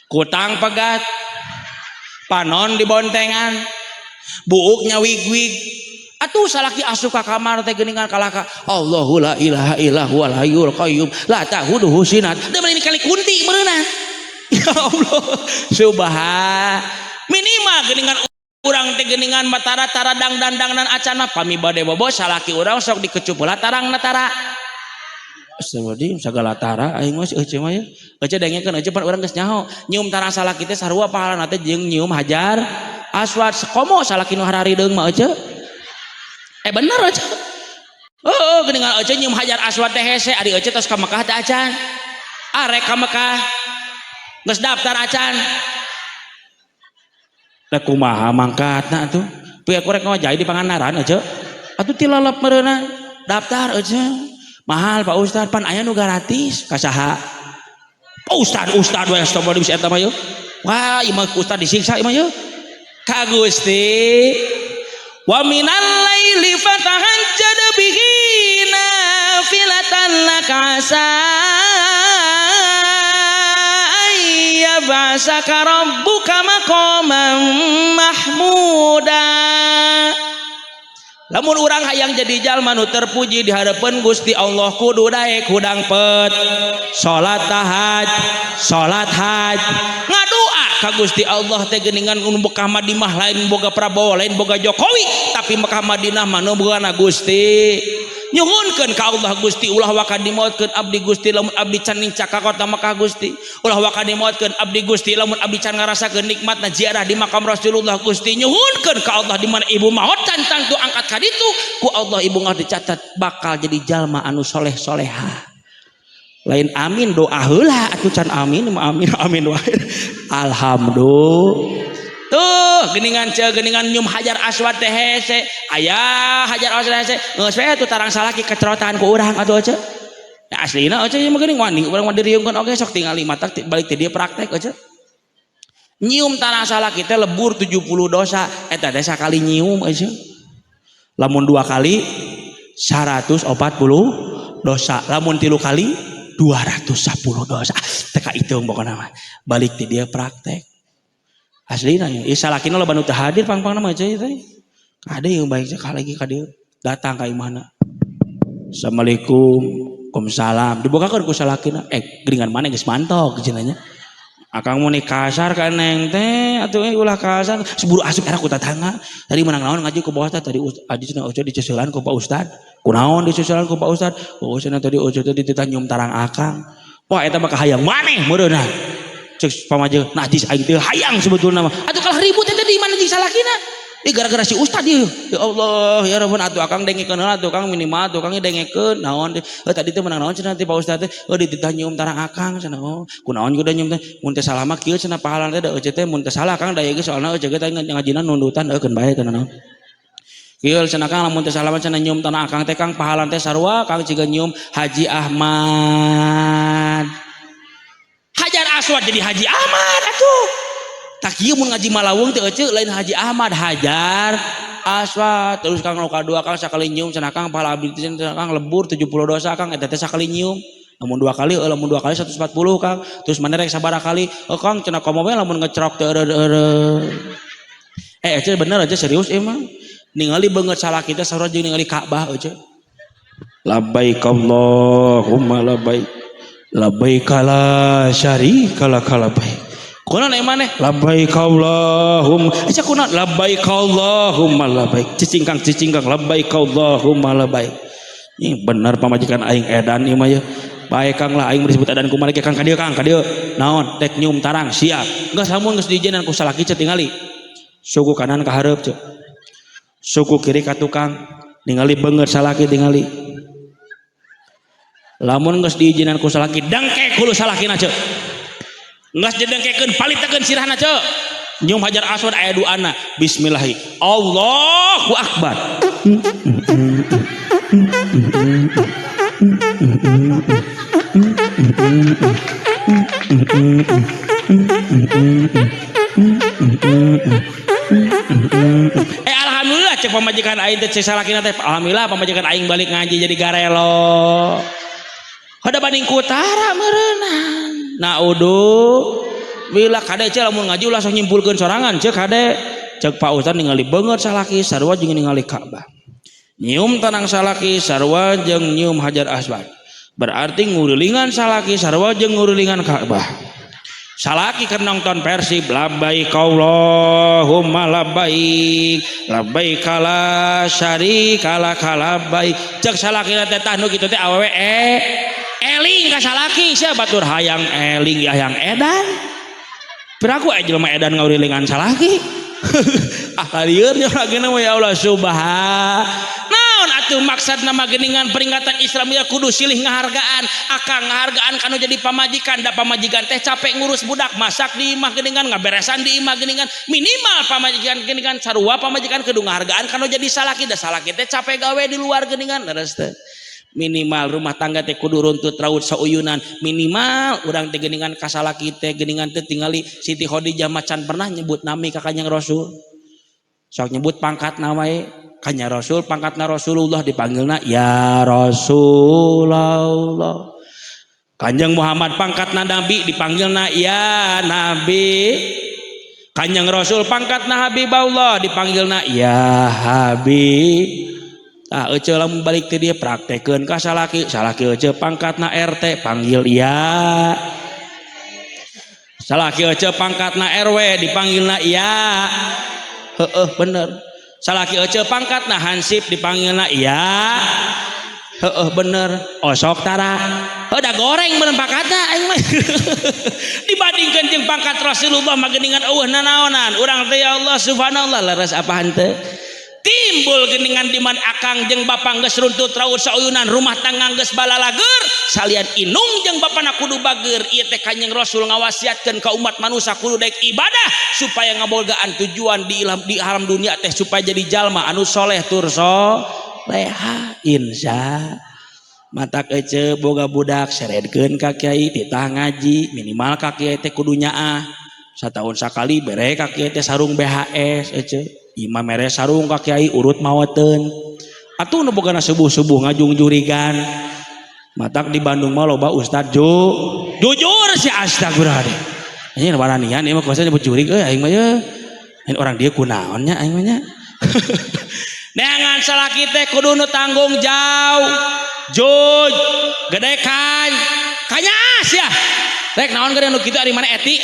Speaker 1: kutang pegat panon di bontengan buuknya wig-wig atuh salaki asup ka kamar teh geuningan kalaka Allahu la ilaha illa huwal hayyul qayyum la ta'khudhuhu sinatun da ini kali kunti meureunna. Ya Allah subhan minimal geuningan urang teh geuningan matara tara dangdan acan mah pami bade bobo salaki urang sok dikecup heula tarangna tara. Astagfirullahaladzim sagala tara aing mah ece mah ya ece dengekeun ece pan urang geus nyaho nyium tarang salaki teh sarua pahalana teh jeung nyium hajar aswad sekomo salaki nu hararideung mah ece bener ece geuningan ece nyium hajar aswad teh hese ari ece tos ka Mekah teh acan arek ka Mekah geus daftar acan da kumaha mangkatna atuh pieu korek ngajai di Pangandaran ece atuh tilalap meureunna daftar ece mahal Pak Ustad pan aya nu gratis ka saha Ustad we astagfirullah bisa eta mah yeuh wah ieu mah Ustad disiksa ieu mah yeuh ka Gusti wa minal laili fatahajjad bihi nafilatan laka ba'saka rabbuka maqaman mahmuda lamun urang hayang jadi jalma nu terpuji di harapan Gusti Allah kudu daek hudang pet salat haj ngadua ka Gusti Allah teh geuningan Mekah Madinah lain boga Prabowo lain boga Jokowi tapi Mekah Madinah mah nu boga Gusti nyuhunkeun ka Allah Gusti ulah wakadimoetkeun abdi Gusti lamun abdi can nincak ka kota Mekah Gusti ulah wakadimoetkeun abdi Gusti lamun abdi can ngarasakeun nikmatna ziarah di makam Rasulullah Gusti nyuhunkeun ka Allah di mana ibu maot tantang tu angkat ka ditu ku Allah ibu ngah dicatat bakal jadi jalma anu soleh soleha lain amin doa heula atuh can amin wae alhamdulillah tuh geuningan nyium hajar aswad teh hese aya hajar aswad hese geus we atuh tarang salaki kecerotan ku urang atuh ece ya aslina ece ieu mah geuning wani urang mah diriungkeun oge sok tingali matak balik teh dia praktek ece nyium tarang salaki teh lebur 70 dosa eta teh sakali nyium ece lamun 2 kali 140 dosa lamun 3 kali 210 dosa teka hitung pokona mah balik teh dia praktek aslina ya salakina loba nu teu hadir pang-pang nama aja teh ada yang baik sekali lagi ka dieu datang ka imahna assalamualaikum waalaikumsalam dibukakeun ku salakina geuningan maneh geus mantok cenah nya akang mau kasar kan neng teh atuh ulah kasar seburu asup era ku tatangga tadi menang naon ngaji ku Pak Ustad tadi adi cenah ojo diceuselan ku Pak Ustad kunaon diceuselan ku Pak Ustad oh cenah tadi ojo tadi ditanyum tarang akang wah eta mah kahayang maneh meureunna cek pamajeun najis aing teh hayang sebetulna mah atuh kalah ribut eta di mana jeung salakina gara-gara si Ustad ieu ya Allah ya Rabbun atuh akang dengekeun heula atuh kang minimal atuh kang dengekeun naon tadi teh menang naon cenah ti Pak Ustad teh ditanyum tarang akang cenah oh kunaon kudu nyum teh mun teh salah mah kieu cenah pahalana teh da eueuh teh mun teh salah kang da ieu soalna eueuh teh ngajina nundutan eukeun bae cenah naon kieu cenah kang lamun teh salah mah cenah nyum tanah akang teh kang pahalana teh sarua kang ciga nyum Haji Ahmad Hajar Aswad jadi Haji Ahmad atuh tak kieu mun ngaji malawung teh eueuh lain Haji Ahmad Hajar Aswad terus kang loka dua kang sakali nyium cenah kang pahala abdi cenah kang lebur 70 dosa kang eta teh sakali nyium lamun dua kali 140 kang terus mana rek sabaraha kali kang cenah komo we lamun ngecerok teh eueuh bener aja serius emang ningali beungeut salah kita sarua jeung ningali Ka'bah eueuh labbaik Allahumma labbaik labbaik la syarika lak labbaik kunaon emane labbaik Allahumma asa kunaon labbaik Allahumma labbaik cicing kang labbaik Allahumma labbaik ini bener pamajikan aing edan ieu mah ye bae kang lah aing disebut edan kumaha kang ka dieu naon tek nyum tarang siap geus samun geus diijinan ku salaki ceu tingali suku kanan ka hareup ceu suku kiri ka tukang ningali beungeut salaki tingali lamun geus diijinan ku salaki dangke kulu salakina ceu ngas didengkekeun palitakeun sirahna ceu nyum Hajar Aswad aya duana bismillahi Allahu akbar alhamdulillah cek pamajikan aing teh salakina teh alhamdulillah pamajikan aing balik ngaji jadi garelo hada banding kutara meureunang naudu bila kade cek lamun ngaji ulah sok nyimpulkeun sorangan cek kade cek Pak Ustad ningali beungeut salaki sarua jeung ningali Ka'bah nyium tanang salaki sarua jeung nyium Hajar Aswad berarti ngurulingan salaki sarua jeung ngurulingan Ka'bah salaki keur nonton Persib labbaik Allahumma labbaik labbaik la syarika lak labbaik cek salaki teh tah nu kitu teh awewe eling ka salaki sia batur hayang eling hayang edan piraku jelema edan ngaurilingan salaki ah lieur nya lagina ya Allah subhan naon atuh maksudna mah geuningan peringatan Islam ya kudu silih ngahargaan akang ngahargaan kanu jadi pamajikan da pamajikan teh capek ngurus budak masak di imah geuningan ngaberesan di imah geuningan minimal pamajikan geuningan sarua pamajikan kudu ngahargaan kanu jadi salaki da salaki teh capek gawe di luar geuningan leres teh minimal rumah tangga teh kudu runtut raut sauyunan minimal urang teh geuningan ka salaki teh geuningan teh tingali Siti Khadijah macan pernah nyebut nami ka Kanjeng Rasul sok nyebut pangkatna wae Kanjeng Rasul pangkatna Rasulullah dipanggilna ya Rasulullah Kanjeng Muhammad pangkatna Nabi dipanggilna ya Nabi Kanjeng Rasul pangkatna Habibullah dipanggilna ya Habib eueuh lamun balik teh dia praktekeun ka salaki eueuh pangkatna RT panggil ya salaki eueuh pangkatna RW dipanggilna ya heueuh bener salaki eueuh pangkatna hansip dipanggilna ya heueuh bener osok tara da goreng bener pangkatna aing mah dibandingkeun jeung pangkat Rasulullah mah geuningan eueuh nanaonan urang teh ya Allah subhanallah leres apa henteu timbul geuningan di mana akang jeung bapa geus runtut raut sauyunan rumah tangga geus balalager salian inung jeung bapana kudu bageur ieu teh Kanjeng Rasul ngawasiatkeun ka umat manusia kudu daek ibadah supaya ngabogaan tujuan di alam dunia teh supaya jadi jalma anu soleh tur soleha insya matak eueuh boga budak seredkeun ka kiai titah ngaji minimal ka kiai teh kudu nyaah satahun sakali bere ka kiai teh sarung BHS eueuh imam mere sarung ka kiai urut maweteun atuh nu bogana subuh-subuh ngajung jurigan matak di Bandung mah loba ustad jujur si astagfirullah anjing waranian ieu mah kuasa nyebut jurig aing mah ye orang dia kunaon nya aing mah nya neangan salaki teh kudu nu tanggung jauh juj gedekan kanyaas ya rek naon gede nu kitu ari mana etik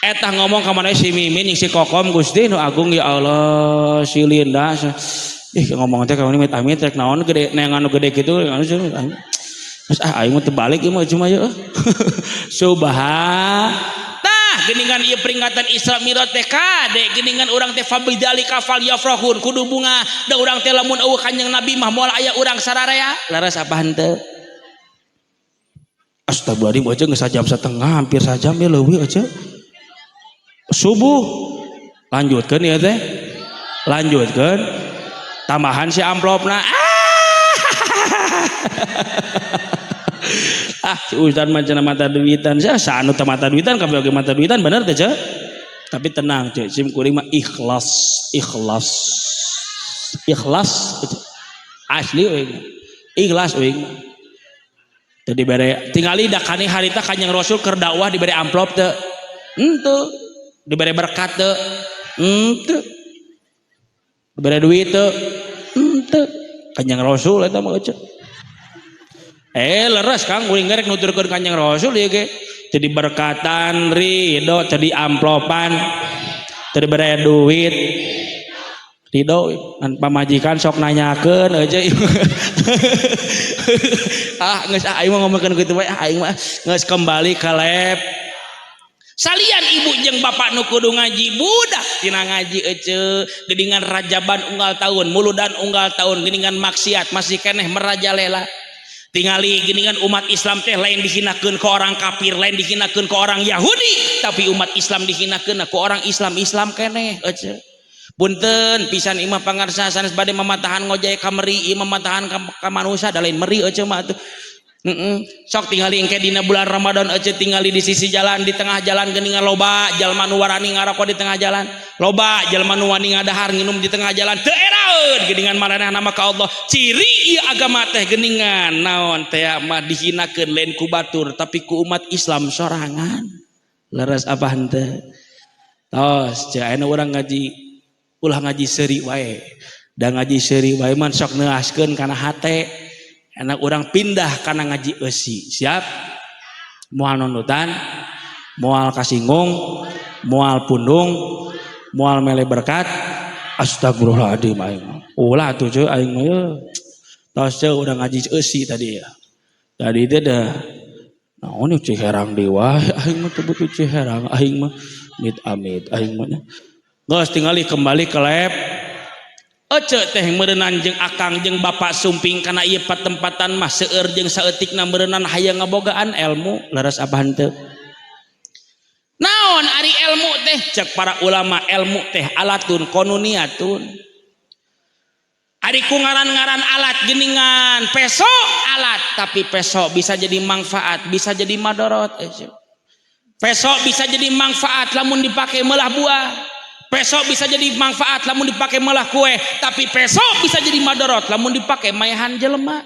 Speaker 1: etah ngomong ka mana si Mimin yang si Kokom Gusti nu agung ya Allah si Linda ngomong teh ka mana amit rek naon gede neangan nu gede kitu terus aing mah terbalik ieu mah cuma ya subhan tah geuningan ieu peringatan Isra Mi'raj teh kade geuningan urang teh fabidzalika falyafrahun kudu bunga da urang teh lamun eueuh Kanjeng Nabi mah moal aya urang sararea laras apa henteu astagfirullahaladzim aja nggak sajam setengah hampir sajam ya lebih aja subuh lanjutkan ya teh lanjutkan tambahan si amplopna si Ustad macam mata duitan saya sanu mata duitan kami oke mata duitan bener teh tapi tenang cek sim kuring mah ikhlas asli ikhlas tadi bere tingali dakani harita Kanjeng Rasul keur dakwah diberi amplop teu henteu diberi berkat teu henteu diberi duit teu henteu Kanjeng Rasul eta mah euceuk leres Kang uring gerek nuturkeun Kanjeng Rasul ieu ge teu diberkatan ridho teu diamplopan teu diberi duit ridho kan pamajikan sok nanyakeun aja geus aing mah ngomongkeun kitu bae aing mah geus kembali ka lab salian ibu jeung bapak nu kudu ngaji budak tina ngaji ece geuningan rajaban unggal tahun muludan unggal tahun geuningan maksiat masih keneh merajalela tingali geuningan umat Islam teh lain dihinakeun ke orang kafir lain dihinakeun ke orang Yahudi tapi umat Islam dihinakeun ku orang Islam keneh ece punten pisan imah pangarsa sanes bade mamatahan ngojay kameri imah mamatahan ka manusia da lain meri ece mah atuh sok tingali engke dina bulan Ramadan ece tingali di sisi jalan di tengah jalan geuningan loba jalma nu warani ngarokok di tengah jalan loba jalma nu wani ngadahar nginum di tengah jalan teu eraeun geuningan maranehna mah ka Allah ciri ieu agama teh geuningan naon teh mah dihinakeun lain ku batur tapi ku umat Islam sorangan leres apa henteu tos ceu aya urang ngaji ulah ngaji seuri wae da ngaji seuri wae man sok neaskeun kana hate enak urang pindah kana ngaji eusi siap moal nunutan moal kasinggung moal pundung moal mele berkat astagfirullahaladzim aing ulah atuh ceu aing mah tos ceu urang ngaji eusi tadi ya tadi teh da naon ceu herang dewa aing mah teu butuh ceu herang aing mah amit aing mah geus tingali kembali ke lab ece teh meureunnan jeung akang jeung bapak sumping kana ieu patempatan mah seueur jeung saeutikna meureunnan hayang ngabogaan ilmu leres apa henteu naon ari ilmu teh cek para ulama ilmu teh alatun konuniatun ari ku ngaran-ngaran alat geuningan peso alat tapi peso bisa jadi manfaat bisa jadi madorot peso bisa jadi manfaat lamun dipake meulah buah peso bisa jadi manfaat lamun dipakai malah kue tapi peso bisa jadi madorot lamun dipakai mayahan jelema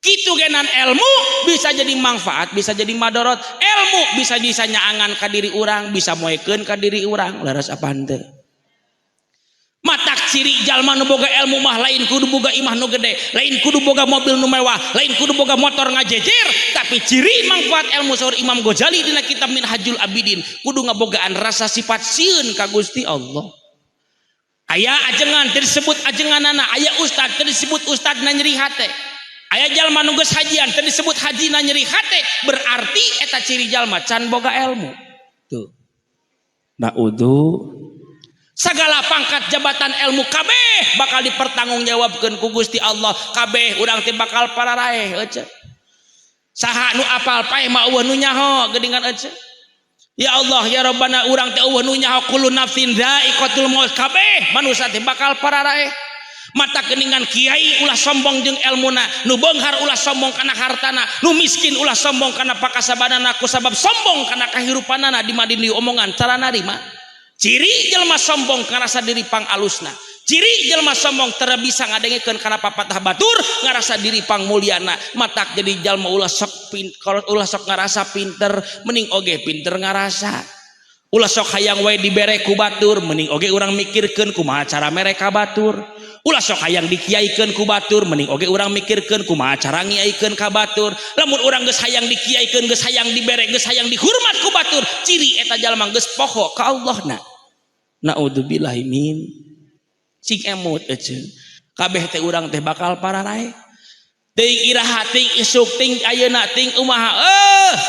Speaker 1: kitu genan ilmu bisa jadi manfaat bisa jadi madorot ilmu bisa disanyaangan ka diri urang bisa moekeun ka diri urang leres apa henteu matak ciri jalma nu boga ilmu mah lain kudu boga imah nu gede lain kudu boga mobil nu mewah lain kudu boga motor ngajejer tapi ciri manfaat ilmu saur Imam Ghazali dina kitab Minhajul Abidin kudu ngabogaan rasa sifat sieun ka Gusti Allah aya ajengan teu disebut ajenganana aya ustad teu disebut ustadna nyeri hate aya jalma nu geus hajian teu disebut hajina nyeri hate berarti eta ciri jalma can boga ilmu tuh naudzu segala pangkat jabatan ilmu kabeh bakal dipertanggungjawabkeun ku Gusti Allah kabeh urang teh bakal pararaeh ece saha nu apal paeh mah eueuh nu nyaho geuningan ece ya Allah ya Rabbana urang teh eueuh nu nyaho kullu nafsin dha'iqatul maut kabeh manusia teh bakal pararaeh mata geuningan kiai ulah sombong jeung ilmuna nu beunghar ulah sombong kana hartana nu miskin ulah sombong kana pakasabanana ku sabab sombong kana kahirupanana di madini omongan cara narima ciri jelma sombong ngarasa diri pang alusna ciri jelma sombong teu bisa ngadengekeun kana papatah batur ngarasa diri pang mulyana matak jadi jalma ulah sok ngarasa pinter mending oge pinter ngarasa ulah sok hayang wae dibere ku batur mending oge urang mikirkeun kumaha cara mereka batur. Ulah sok hayang dikiaikeun ku batur mending oge urang mikirkeun kumaha cara ngiaikeun ka batur. Lamun urang geus hayang dikiaikeun, geus hayang dibere, geus hayang dihormat ku batur, ciri eta jalma geus poho ka Allahna. Naudzubillahi min cing emut eceun. Kabeh teh urang teh bakal pararae. Ting iraha ting isuk ting ayeuna ting umaha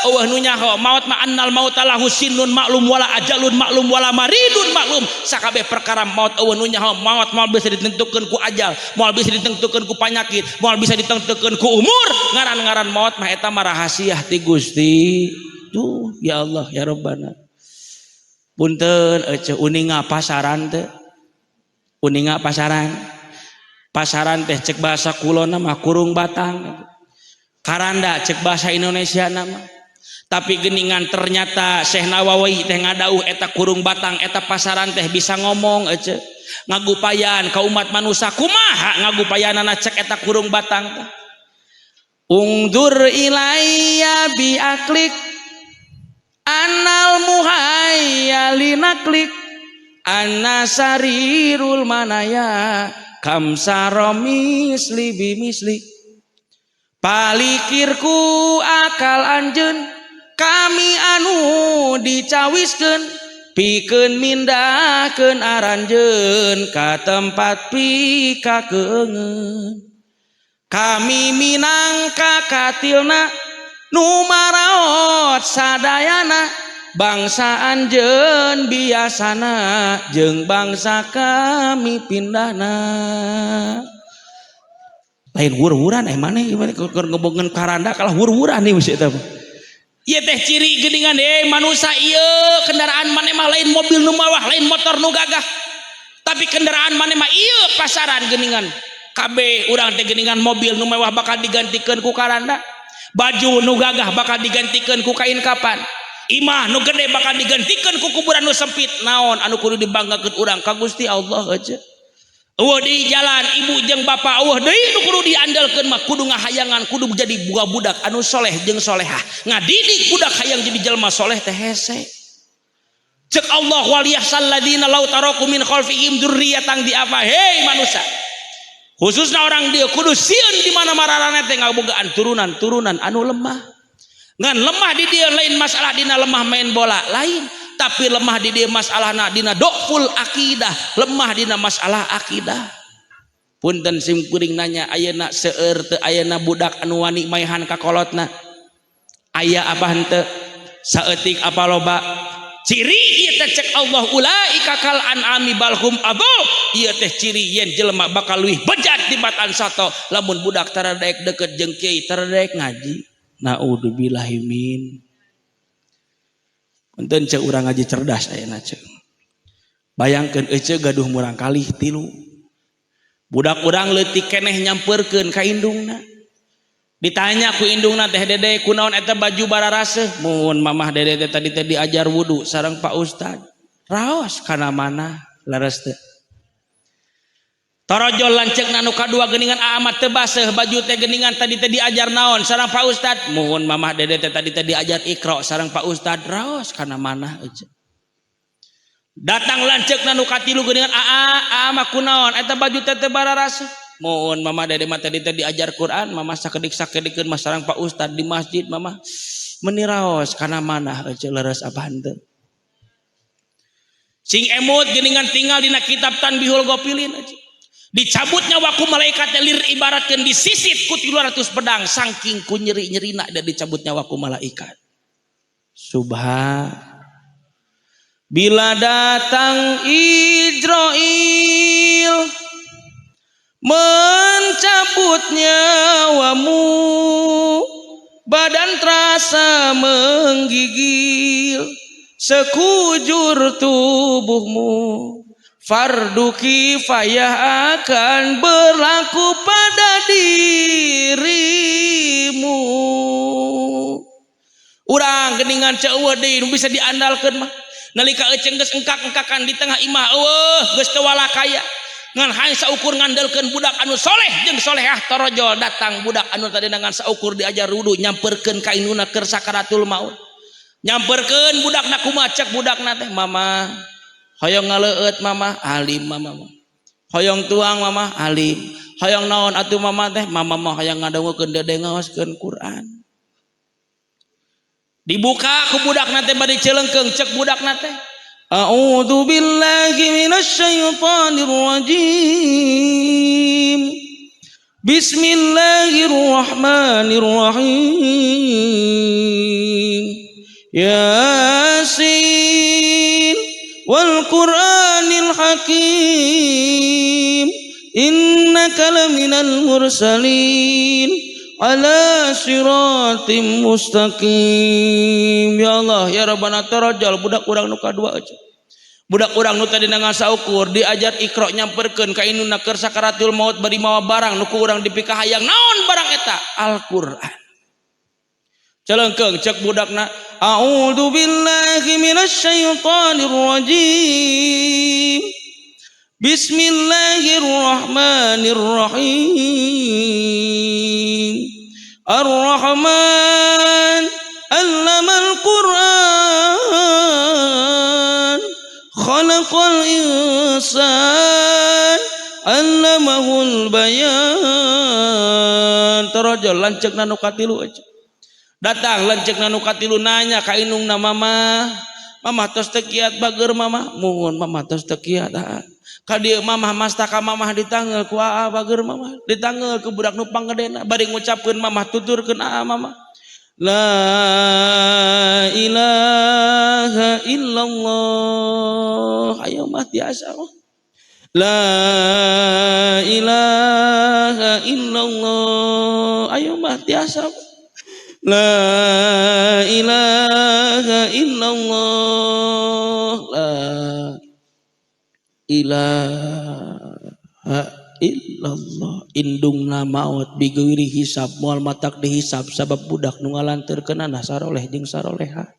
Speaker 1: eueuh nu nyaho maut ma annal mautalah husinun maklum wala ajalun maklum wala maridun maklum. Sakabeh perkara maut eueuh nu nyaho maut moal bisa ditentukeun ku ajal, moal bisa ditentukeun ku panyakit, moal bisa ditentukeun ku umur. Ngaran-ngaran maut mah eta mah rahasia ti Gusti. Tuh ya Allah ya Rabbana. Punten ece uninga pasaran teh. Uninga pasaran. Pasaran teh cek bahasa kulon nama kurung batang, karanda cek bahasa Indonesia nama. Tapi geningan ternyata Syekh Nawawi teh ngadauh eta kurung batang eta pasaran teh bisa ngomong ece ngagupayan ka umat manusia kumaha ngagupayanana cek eta kurung batang. Ungdur ilayya bi aklik anal muhayya linaklik annasarirul manaya kamsaro misli bimisli. Palikirku akal anjeun kami anu dicawiskeun pikeun mindahkeun aranjeun ka tempat pikakeungeun. Kami minangka katilna nu maraot sadayana bangsa anjeun biasana jeung bangsa kami pindahna. Lain wur-wuran maneh keur ngobongeun karanda kalah wur-wuran nih mesti eta. Ieu teh ciri geuningan manusia ieu kendaraan maneh mah lain mobil nu mewah, lain motor nu gagah. Tapi kendaraan maneh mah ieu pasaran geuningan. Kabeh urang teh geuningan mobil nu mewah bakal digantikeun ku karanda. Baju nu gagah bakal digantikeun ku kain kapan. Imah nu gede bakal digantikeun ku kuburan nu sempit. Naon anu kudu dibanggakeun urang ka Gusti Allah aja. Eueuh di jalan ibu jeung bapak eueuh deui nu kudu diandalkeun mah kudu ngahayangan kudu jadi boga budak anu soleh jeung solehah. Ngadidik budak hayang jadi jalma soleh teh hese. Cek Allah waliyahsal ladina law taraku min khalfihim dzurriyyatan diafa. Hei manusia. Khususna orang dia kudu sieun di mana mararana teh ngabogaan turunan-turunan anu lemah. Ngan lemah di dia lain masalah dina lemah main bola lain, tapi lemah di dia masalahna dina dokful akidah, lemah dina masalah akidah. Punten sim kuring nanya ayeuna seueur teu ayeuna budak anu wani maehan ka kolotna. Aya apa henteu? Saeutik apa loba? Ciri ieu teh cek Allah ulaika kal an'ami balhum adall. Ieu teh ciri yen jelema bakal leuwih bejat tibatan sato lamun budak taradeuk deukeut jeung kiai taradeuk ngaji. Naudzubillahi min. Punten ceu urang ngaji cerdas ayeuna ceu. Bayangkeun ece gaduh murang kalih 3. Budak urang leutik keneh nyampeurkeun ka indungna. Ditanya ku indungna teh dede kunaon eta baju bararaseuh? Mun mamah dede teh tadi teh diajar wudu sareng Pak Ustad. Raos kana mana? Leres teh. Torojol lanceukna nu kadua geuningan amat teu baseuh baju teh geuningan tadi teh diajar naon sareng Pak Ustad. Mun mamah dede teh tadi teh diajar Iqra sareng Pak Ustad. Raos kana mana aja. Datang lanceukna nu katilu geuningan mah kunaon eta baju teh teu bararaseuh. Mun mamah dede mah tadi teh diajar Quran, mamah sakedik-sakedikeun mah sareng Pak Ustad di masjid mamah meuni raos kana mana aja leres apa henteu. Sing emut geuningan tinggal dina kitab Tanbihul Ghafilin aja. Dicabutnya waku malaikat lir ibaratkan disisit ku 300 pedang saking ku nyeri-nyerina dan dicabutnya waku malaikat. Subhan. Bila datang Ijrail mencabut nyawamu, badan terasa menggigil sekujur tubuhmu. Fardu kifayah akan berlaku pada dirimu. Urang geuningan ceueuh deui nu bisa diandalkeun mah. Nalika eceung geus engkak-engkakan di tengah imah eueuh geus teu walakaya. Ngan hayu saukur ngandalkeun budak anu soleh jeung solehah torojol datang budak anu tadi dengan saukur diajar wudu nyamperkeun ka induna keur sakaratul maut. nyamperkeun budakna kumaha cek budakna teh mama hoyong ngaleueut mama alim mama hoyong tuang mama alim hoyong naon atuh mama teh mama mah hoyong ngadangukeun dede ngaoskeun Quran dibuka ku budakna teh bade ceulengkeung cek budakna teh a'udzu billahi minasy syaithanir rajim bismillahirrahmanirrahim yasin wal qur'anil hakim innaka laminal mursalin ala siratim mustaqim ya Allah ya Rabbana tarajal budak urang nu kadua aja budak urang nu tadi ngasaukur diajar Iqra nyamperkeun ka induna keur sakaratul maut bari mawa barang nu ku urang dipikahayang naon barang eta Al-Qur'an celengkeung cek budakna a'udzu billahi minasy syaithanir rajim bismillahirrahmanirrahim ar-rahman allamal qur'an khalaqal insan allamahul bayan tarajal lanceukna nu katilu aja datang lanceukna nu katilu nanya ka indungna mama tos teu kiat bager mama muhun mama tos teu kiat ka dieu mama mastaka mama ditanggel ku aa bager mama ditanggel ku budak nu panggedena bari ngucapkeun mama tuturkeun aa mama la ilaha illallah ayo mah tiasa la ilaha illallah ayo mah tiasa la ilaha illallah la ilaha illallah indungna maut bigawiri hisab moal matak dihisab sabab budak nu ngalanteurkeunana saroleh jeung saroleha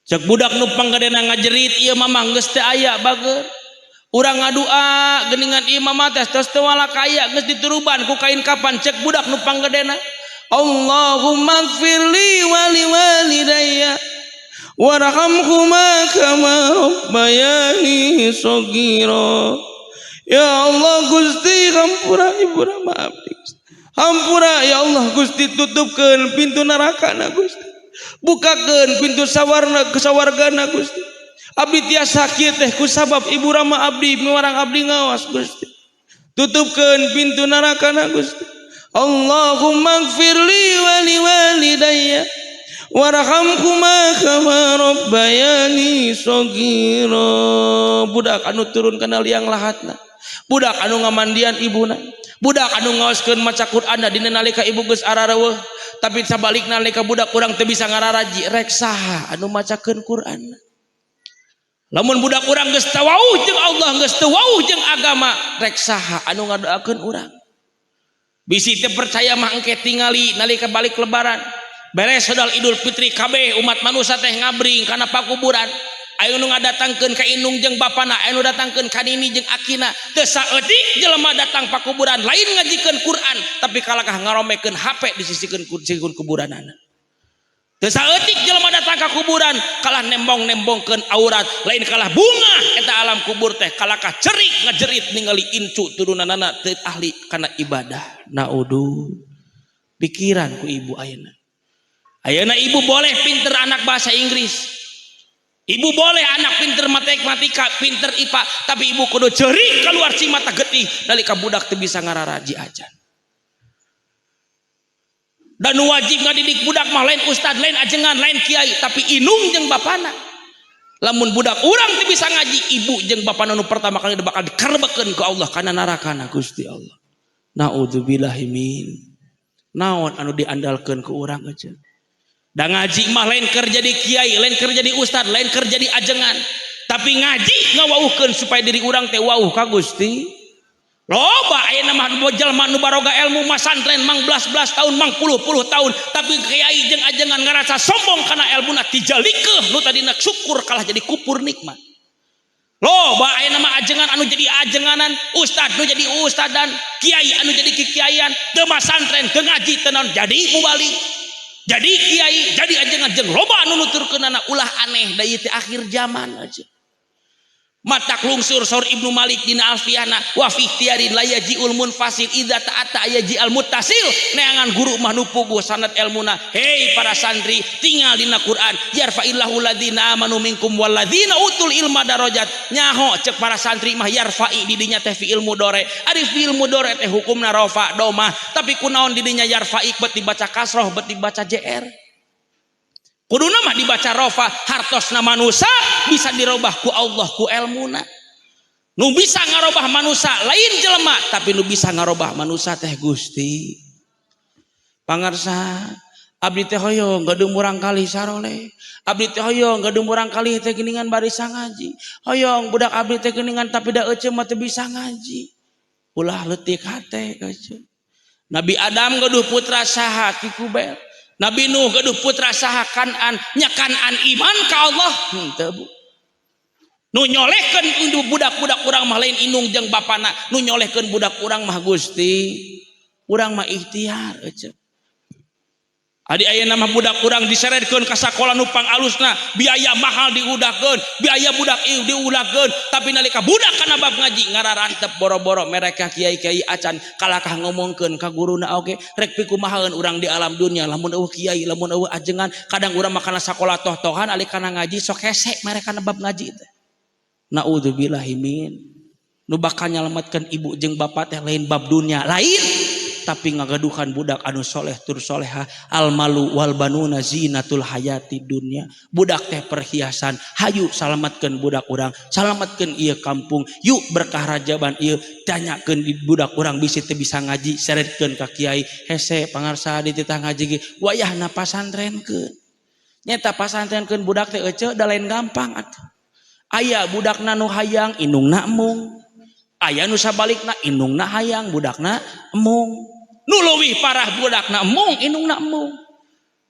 Speaker 1: cek budak nu panggedena ngajerit ieu mah geus teu aya bageur urang ngadua geuningan ieu mah teh tos teu walak aya geus dituruban ku kain kapan cek budak nu panggedena Allahumma gfirli wa liwalidayya warhamhuma kama rabbayani shaghira ya Allah Gusti hampura ibu maaf hampura ya Allah Gusti tutupkeun pintu nerakana Gusti bukakeun pintu sawargana Gusti abdi tiasa kieu teh ku sabab ibu rama abdi miwarang abdi ngaos Gusti tutupkeun pintu nerakana Gusti Allahumma gfirli wa liwalidayya warhamhuma kama rabbayani shaghira budak anu turun kana liang lahatna budak anu ngamandian ibuna budak anu ngaoskeun maca Qur'anna dina nalika ibu geus arareueuh tapi sabalikna nalika budak urang teu bisa ngararaji rek saha anu macakeun Qur'anna lamun budak urang geus teu wauh jeung Allah geus teu wauh jeung agama rek saha anu ngadoakeun urang bisi teu percaya mah engke tingali nalika balik lebaran beres hodal Idul Fitri kabeh umat manusia teh ngabring kana pakuburan aya nu ngadatangkeun ka indung jeung bapana aya nu datangkeun ka nini jeung akina teu saeutik jelema datang pakuburan lain ngajikeun Quran tapi kalakah ngaromekeun HP disisikeun kuburanana teu saeutik jelema datang ka kuburan kalah nembong-nembongkeun aurat lain kalah bunga eta alam kubur teh kalakah cerik ngajerit ningali incu turunanana teu ahli kana ibadah naudu pikiran ku ibu ayeuna ibu boleh pinter anak bahasa Inggris ibu boleh anak pinter matematika pinter IPA tapi ibu kudu cerik keluar si mata getih nalika budak teu bisa ngararaji ajan dan wajib ngadidik budak mah lain ustad lain ajengan lain kiai tapi inung jeung bapana lamun budak urang teu bisa ngaji ibu jeung bapana nu pertama kali bakal dikarbekeun ku Allah kana narakana Gusti Allah naudzubillahi min naon anu diandalkeun ku urang aja da ngaji mah lain keur jadi kiai lain keur jadi ustad lain keur jadi ajengan tapi ngaji ngawauhkeun supaya diri urang teh wauh ka Gusti loba ayeuna mah jelema nu baroga ilmu masantren mang 11 tahun mang 10 tahun tapi kiai jeung ajengan ngarasa sombong kana ilmuna tijalikeun nu tadina syukur kalah jadi kupur nikmat loba ayeuna mah ajengan anu jadi ajenganan ustad nu jadi ustadan kiai anu jadi kikiaian teu masantren teu ngaji teu naon jadi mubalik Jadi kiai, jadi ajeng-ajeng loba anu nuturkeun anak ulah aneh da ieu teh akhir zaman aja. Matak lungsur saur Ibnu Malik dina Alfiyana wa fi ikhtiyarin la yajiul munfasil idza ta'ata yaji'al muttasil neangan guru mah nu puguh sanad ilmuna. Hei para santri, tinggal dina Quran yarfa'illahu ladzina amanu minkum walladzina utul ilma darajat. Nyaho cek para santri mah yarfa'i di dinya teh fi ilmu dore. Ari fi ilmu dore teh hukumna rafa domah, tapi kunaon di dinya yarfa'i bet dibaca kasroh bet dibaca jr. Kuduna mah dibaca rofa, hartosna manusia bisa dirubah ku Allah ku ilmuna. Nu bisa ngarobah manusia lain jelema, tapi nu bisa ngarobah manusia teh Gusti. Pangarsa, abdi teh hoyong gadung murang kali sarole. Abdi teh hoyong gadung murang kali teh geuningan barisa ngaji. Hoyong budak abdi teh geuningan tapi da euceum mah teu bisa ngaji. Ulah leutik hate euceum. Nabi Adam gaduh putra saha ti Kubel. Nabi Nuh gaduh putra saha Kanan, nya Kanan iman ka Allah henteu bu. Nu nyolehkeun budak-budak urang mah lain indung jeung bapana, nu nyolehkeun budak urang mah Gusti. Urang mah ikhtiar euceum. Adi ayeuna mah budak urang diseretkeun ka sakola nu pangalusna, biaya mahal diudahkeun, biaya budak ieu diudahkeun, tapi nalika budak kana bab ngaji ngararantep boro-boro mereka kiai-kiai acan kalakah ngomongkeun ka guruna oge rek pikumahaeun urang di alam dunia lamun eueuh kiai lamun eueuh ajengan kadang urang mah kana sakola toh-tohan ali kana ngaji sok hese mereka kana bab ngaji teh. Naudzubillahi min. Nu bakal nyalametkeun ibu jeung bapak teh lain bab dunia lain, tapi ngagaduhan budak anu soleh tur soleha. Al malu wal banuna zinatul hayati dunya. Budak teh perhiasan. Hayu salametkeun budak urang, salametkeun ieu kampung. Yuk berkah rajaban ieu, tanyakeun di budak urang bisi teu bisa ngaji, seretkeun ka kiai. Hese pangarsa di titah ngaji ge wayahna pasantrenkeun. Nyata pasantrenkeun budak teh euceuk da lain gampang atuh. Aya budakna nu hayang indungna emung. Aya nu sabalikna indungna hayang budakna emung. Nu leuwih parah budakna emung indungna emung.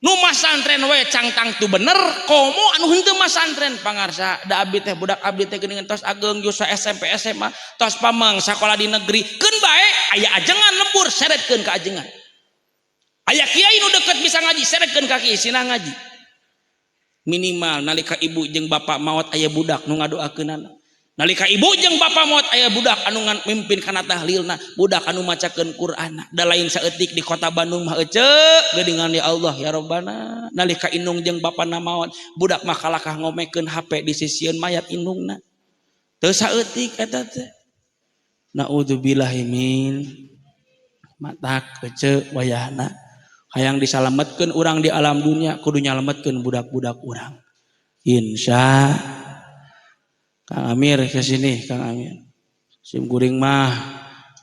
Speaker 1: Nu masantren we cangtang tu bener komo anu henteu masantren pangarsa da abdi teh budak abdi teh geuningan tos ageng jusa SMP SMA tos pamang sakola di negeri keun bae aya ajengan lembur seretkeun ka ajengan. Aya kiai nu deket bisa ngaji seretkeun ka kiai sinah ngaji. Minimal nalika ibu jeung bapak maot aya budak nu ngadoakeunana. Nalika ibu jeung bapak maot aya budak anu mimpin kana tahlilna, budak anu macakeun Qur'anna. Da lain saeutik di kota Bandung mah euceuk geuningan ya Allah ya Rabbana. Nalika indung jeung bapana maot, budak mah kalakah ngomekeun HP disisieun mayat indungna. Teu saeutik eta teh. Naudzubillahi min. Matak euceuk wayahna. Hayang disalametkeun urang di alam dunia kudu nyalametkeun budak-budak urang. Insya Kang Amir ke sini Kang Amir. Sim kuring mah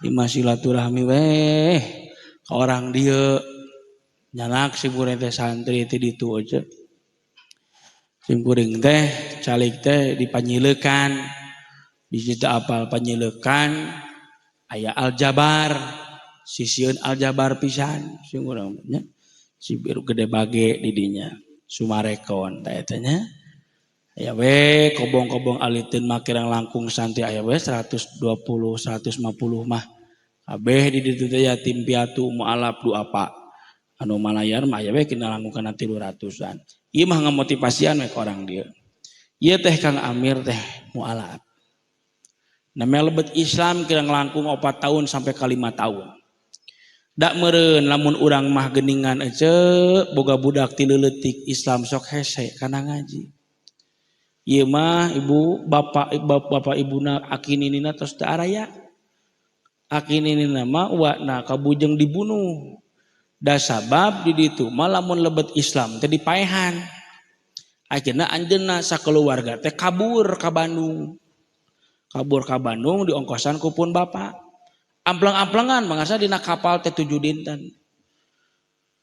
Speaker 1: lima silaturahmi weh ka orang dieu nyanak sim kuring teh santri teh ditu aja. Sim kuring teh calik teh dipanyileukan bisi teh apal panyileukan aya aljabar. Sisieun aljabar pisan sim urang nya si biru gede bage di dinya sumarekon tah eta nya aya we kobong-kobong aliteun makirang langkung santri aya we 120 150 mah kabeh di ditu teh yatim piatu mualaf duafa anu malayar mah aya we kina langkung kana 300-an ieu mah ngamotivasian we ka orang dieu ieu teh Kang Amir teh mualaf namanya lebet Islam kirang langkung 4 tahun sampai ke 5 tahun. Dak meureun lamun urang mah geuningan euceuk boga budak ti leuletik Islam sok hese kana ngaji. Ieu mah ibu bapak ibuna akininina tos teu araya. Akininina mah uwana kabujeng dibunuh. Da sabab di ditu mah lamun lebet Islam teh dipaehan. Akhirna anjeunna sakeluarga teh kabur ka Bandung. Kabur ka Bandung diongkosan ku pun bapak. Ampleng-amplengan mangasa dina kapal teh 7 dinten.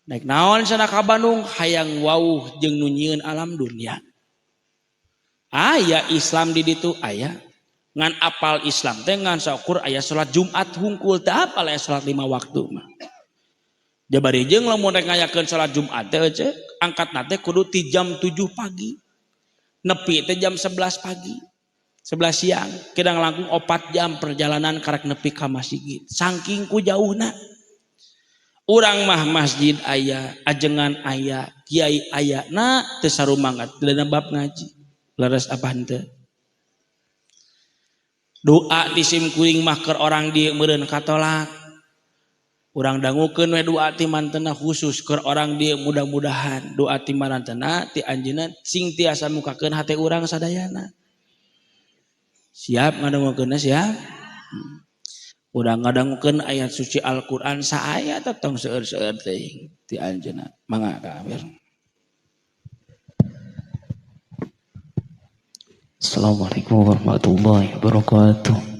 Speaker 1: Naik naon sana ka Bandung hayang wauh jeung nu nyieun alam dunia. Aya Islam di ditu aya. Ngan apal Islam teh ngan saukur aya salat Jumat hungkul teh apal aya salat 5 waktu mah. Jabari jeung lamun rek ngayakeun salat Jumat teh ceuk angkatna teh kudu ti jam 7 pagi. Nepi teh jam 11 pagi. 11 siang, kedang langkung 4 jam perjalanan karek nepi ka masjid. Saking ku jauhna. urang mah masjid aya, ajengan aya, kiai aya, na teu sarumangat dina bab ngaji. Leres apa henteu? Doa di sim kuring mah keur orang dieu meureun katolak. Urang dangukeun we doa ti mantena khusus keur orang dieu mudah-mudahan doa ti mantena ti anjeunna sing tiasa mukakeun hate urang sadayana. Siap ngadangukeunna siap? Urang ngadangukeun ayat suci Al-Qur'an saayat tong seueur-seueur teuing ti anjeunna. Mangga ka Amir.
Speaker 2: Assalamualaikum warahmatullahi wabarakatuh.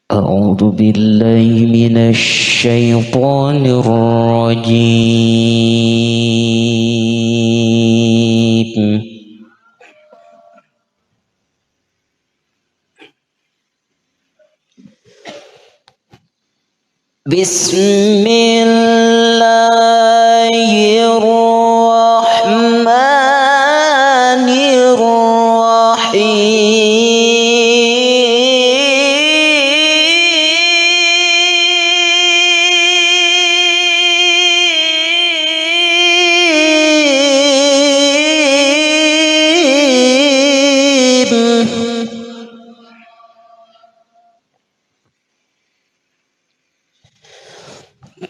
Speaker 2: A'udzu billahi minasy syaithanir rajim.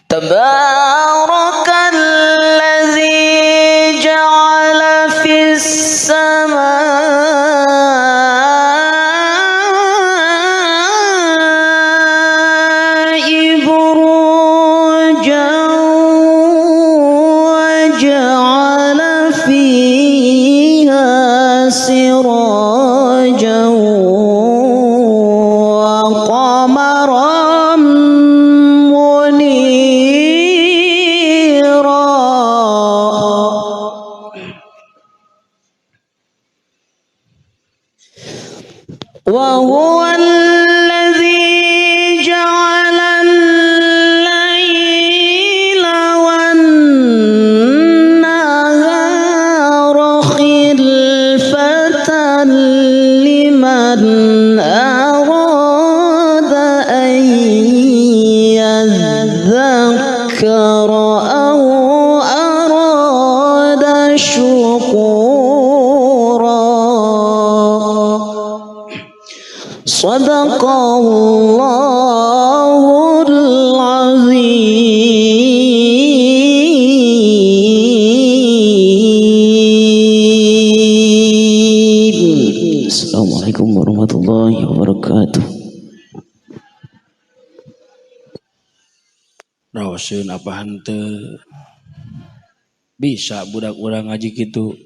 Speaker 2: Tabarakalladzi ja'ala fis samaa'i burujan wa ja'ala fiha sirajan wa qamaran وهو الذي جعل الليل والنهار خلفة لمن أراد أن يذكر أو أراد شكورا Sadaqallahul azim. Assalamualaikum warahmatullahi wabarakatuh.
Speaker 1: Raoseun apa henteu? Bisa budak urang ngaji kitu.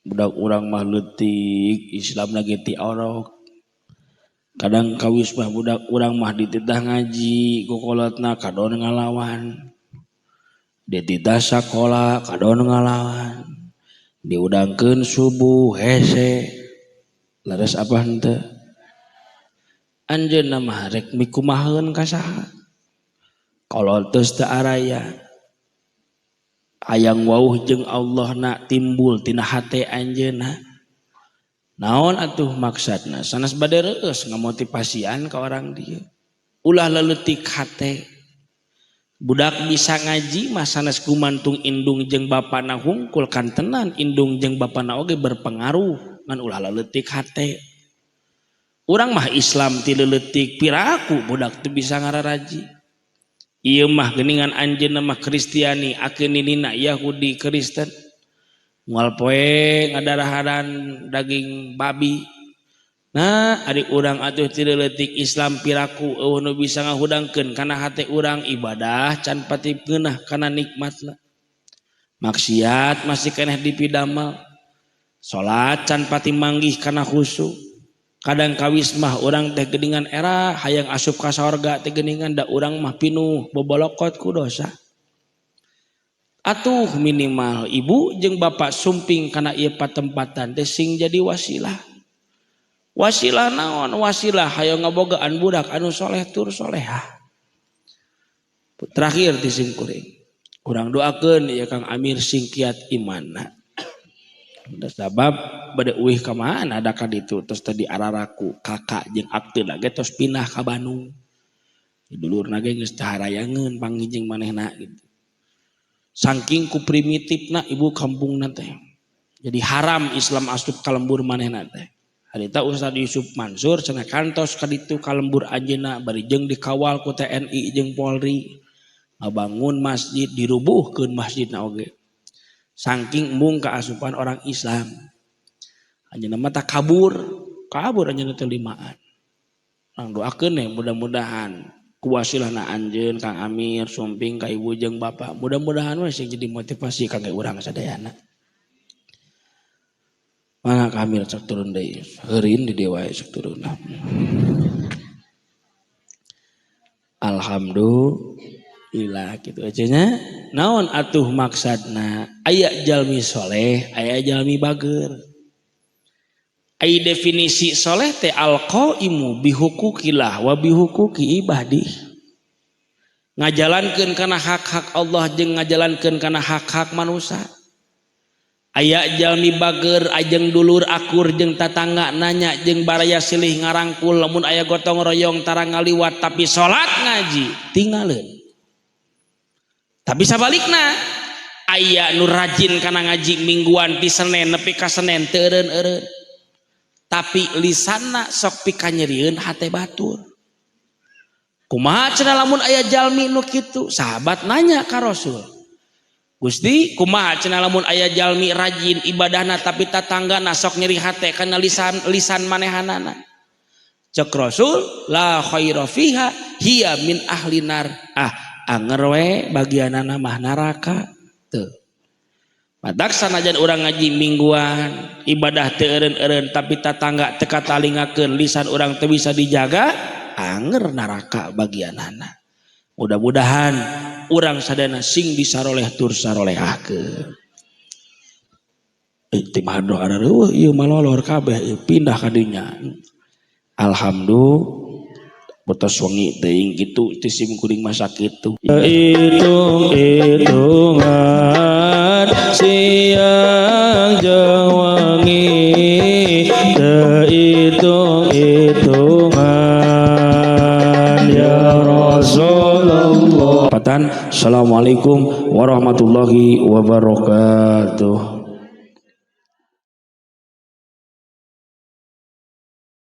Speaker 1: Budak urang mah leutik Islam lagi ti orok. Kadang kawis mah budak urang mah dititah ngaji kokolotna kadon ngalawan. Dititah sakola kadon ngalawan. Diudangkeun subuh hese. Leres apa henteu? Anjeunna mah rek mikumaheun ka saha? Koloteuss teu araya. Hayang wauh jeung Allah na timbul tina hate anjeunna. Naon atuh maksudna? Sanes bade reueus ngamotivasian ka orang dieu. Ulah leutik hate. Budak bisa ngaji mah sanes kumantung indung jeung bapana hungkul kan tenan indung jeung bapana oge berpengaruh ngan ulah leutik hate. Urang mah Islam ti leutik piraku budak teu bisa ngararaji. Ieu mah geuningan anjeunna mah Kristiani akeunina Yahudi Kristen moal poe ngadaraharan daging babi. Nah ari urang atuh ti leutik Islam piraku eueuh nu bisa ngahudangkeun kana hate urang ibadah can pati ngeunah kana nikmatna. Maksiat masih keneh dipidamel. Salat can pati manggih kana khusyuk. Kadang kawis mah orang teh geuningan era hayang asup ka sorga teh geuningan da urang mah pinuh bobolokot ku dosa. Atuh minimal ibu jeung bapak sumping kana ieu patempatan teh sing jadi wasilah. Wasilah naon? Wasilah hayang ngabogaan budak anu soleh tur solehah. Terakhir di sim kuring. Urang doakeun ya Kang Amir sing kiat imanna. Sabab bade uih ka mana ada ka ditu terus tadi araraku kakak jeung akte lagi terus pindah ka Bandung. Dulurna ge geus taharayangeun panggijing manehna gitu. Saking ku primitifna ibu kampungna teh. Jadi haram Islam asup ka lembur manehna teh. Harita Ustaz Yusuf Mansur cenah kantos ka ditu ka lembur anjeunna bari jeung dikawal ku TNI jeung Polri. Ngabangun masjid dirubuhkeun masjidna oge. Saking embung keasupan orang Islam. Anjeunna mah tah kabur anjeunna teh limaan. Urang doakeun ya mudah-mudahan kuwasilahna anjeun Kang Amir sumping ka ibu jeung bapak. Mudah-mudahan we sing jadi motivasi kangge urang sadayana. Mana Kang Amir cek turun deui. Heureun di dewa cek turun. Alhamdulillah gitu aja nya. Naon atuh maksadna aya jalmi soleh aya jalmi bager. Ai definisi soleh teh alqaimu bihuquqillah wa bihuquqi ibadi. Ngajalankeun kana hak-hak Allah jeung ngajalankeun kana hak-hak manusia. Aya jalmi bager ajeng dulur akur jeung tatangga nanya jeung baraya silih ngarangkul lamun aya gotong royong tara ngaliwat tapi salat ngaji tinggalin. Tapi sabalikna aya nu rajin kana ngaji mingguan ti Senin nepi ka Senin teu eureun-eureun. Tapi lisanna sok pika nyerieun hate batur. Kumaha cenah lamun aya jalmi nu kitu? Sahabat nanya ka Rasul. Gusti, kumaha cenah lamun aya jalmi rajin ibadahna tapi tatanggana sok nyeri hate kana lisan manehanana. Cek Rasul, la khaira fiha hiya min ahli nar. Anger we bagianana mah neraka teu. Matak sanajan urang ngaji mingguan, ibadah teu eureun-eureun tapi tatangga teu katalingakeun lisan urang teu bisa dijaga, anger neraka bagianana. Mudah-mudahan urang sadana sing disaroleh tur sarolehakeun. Timah doa reueuh ieu malolor kabeh pindah ka dinya. Alhamdulillah putus wangi teuing kitu teu sim kuring masa kitu. Hitung-hitungan siang jeung wengi teu hitung-hitungan ya Rasulullah. Assalamualaikum warahmatullahi wabarakatuh.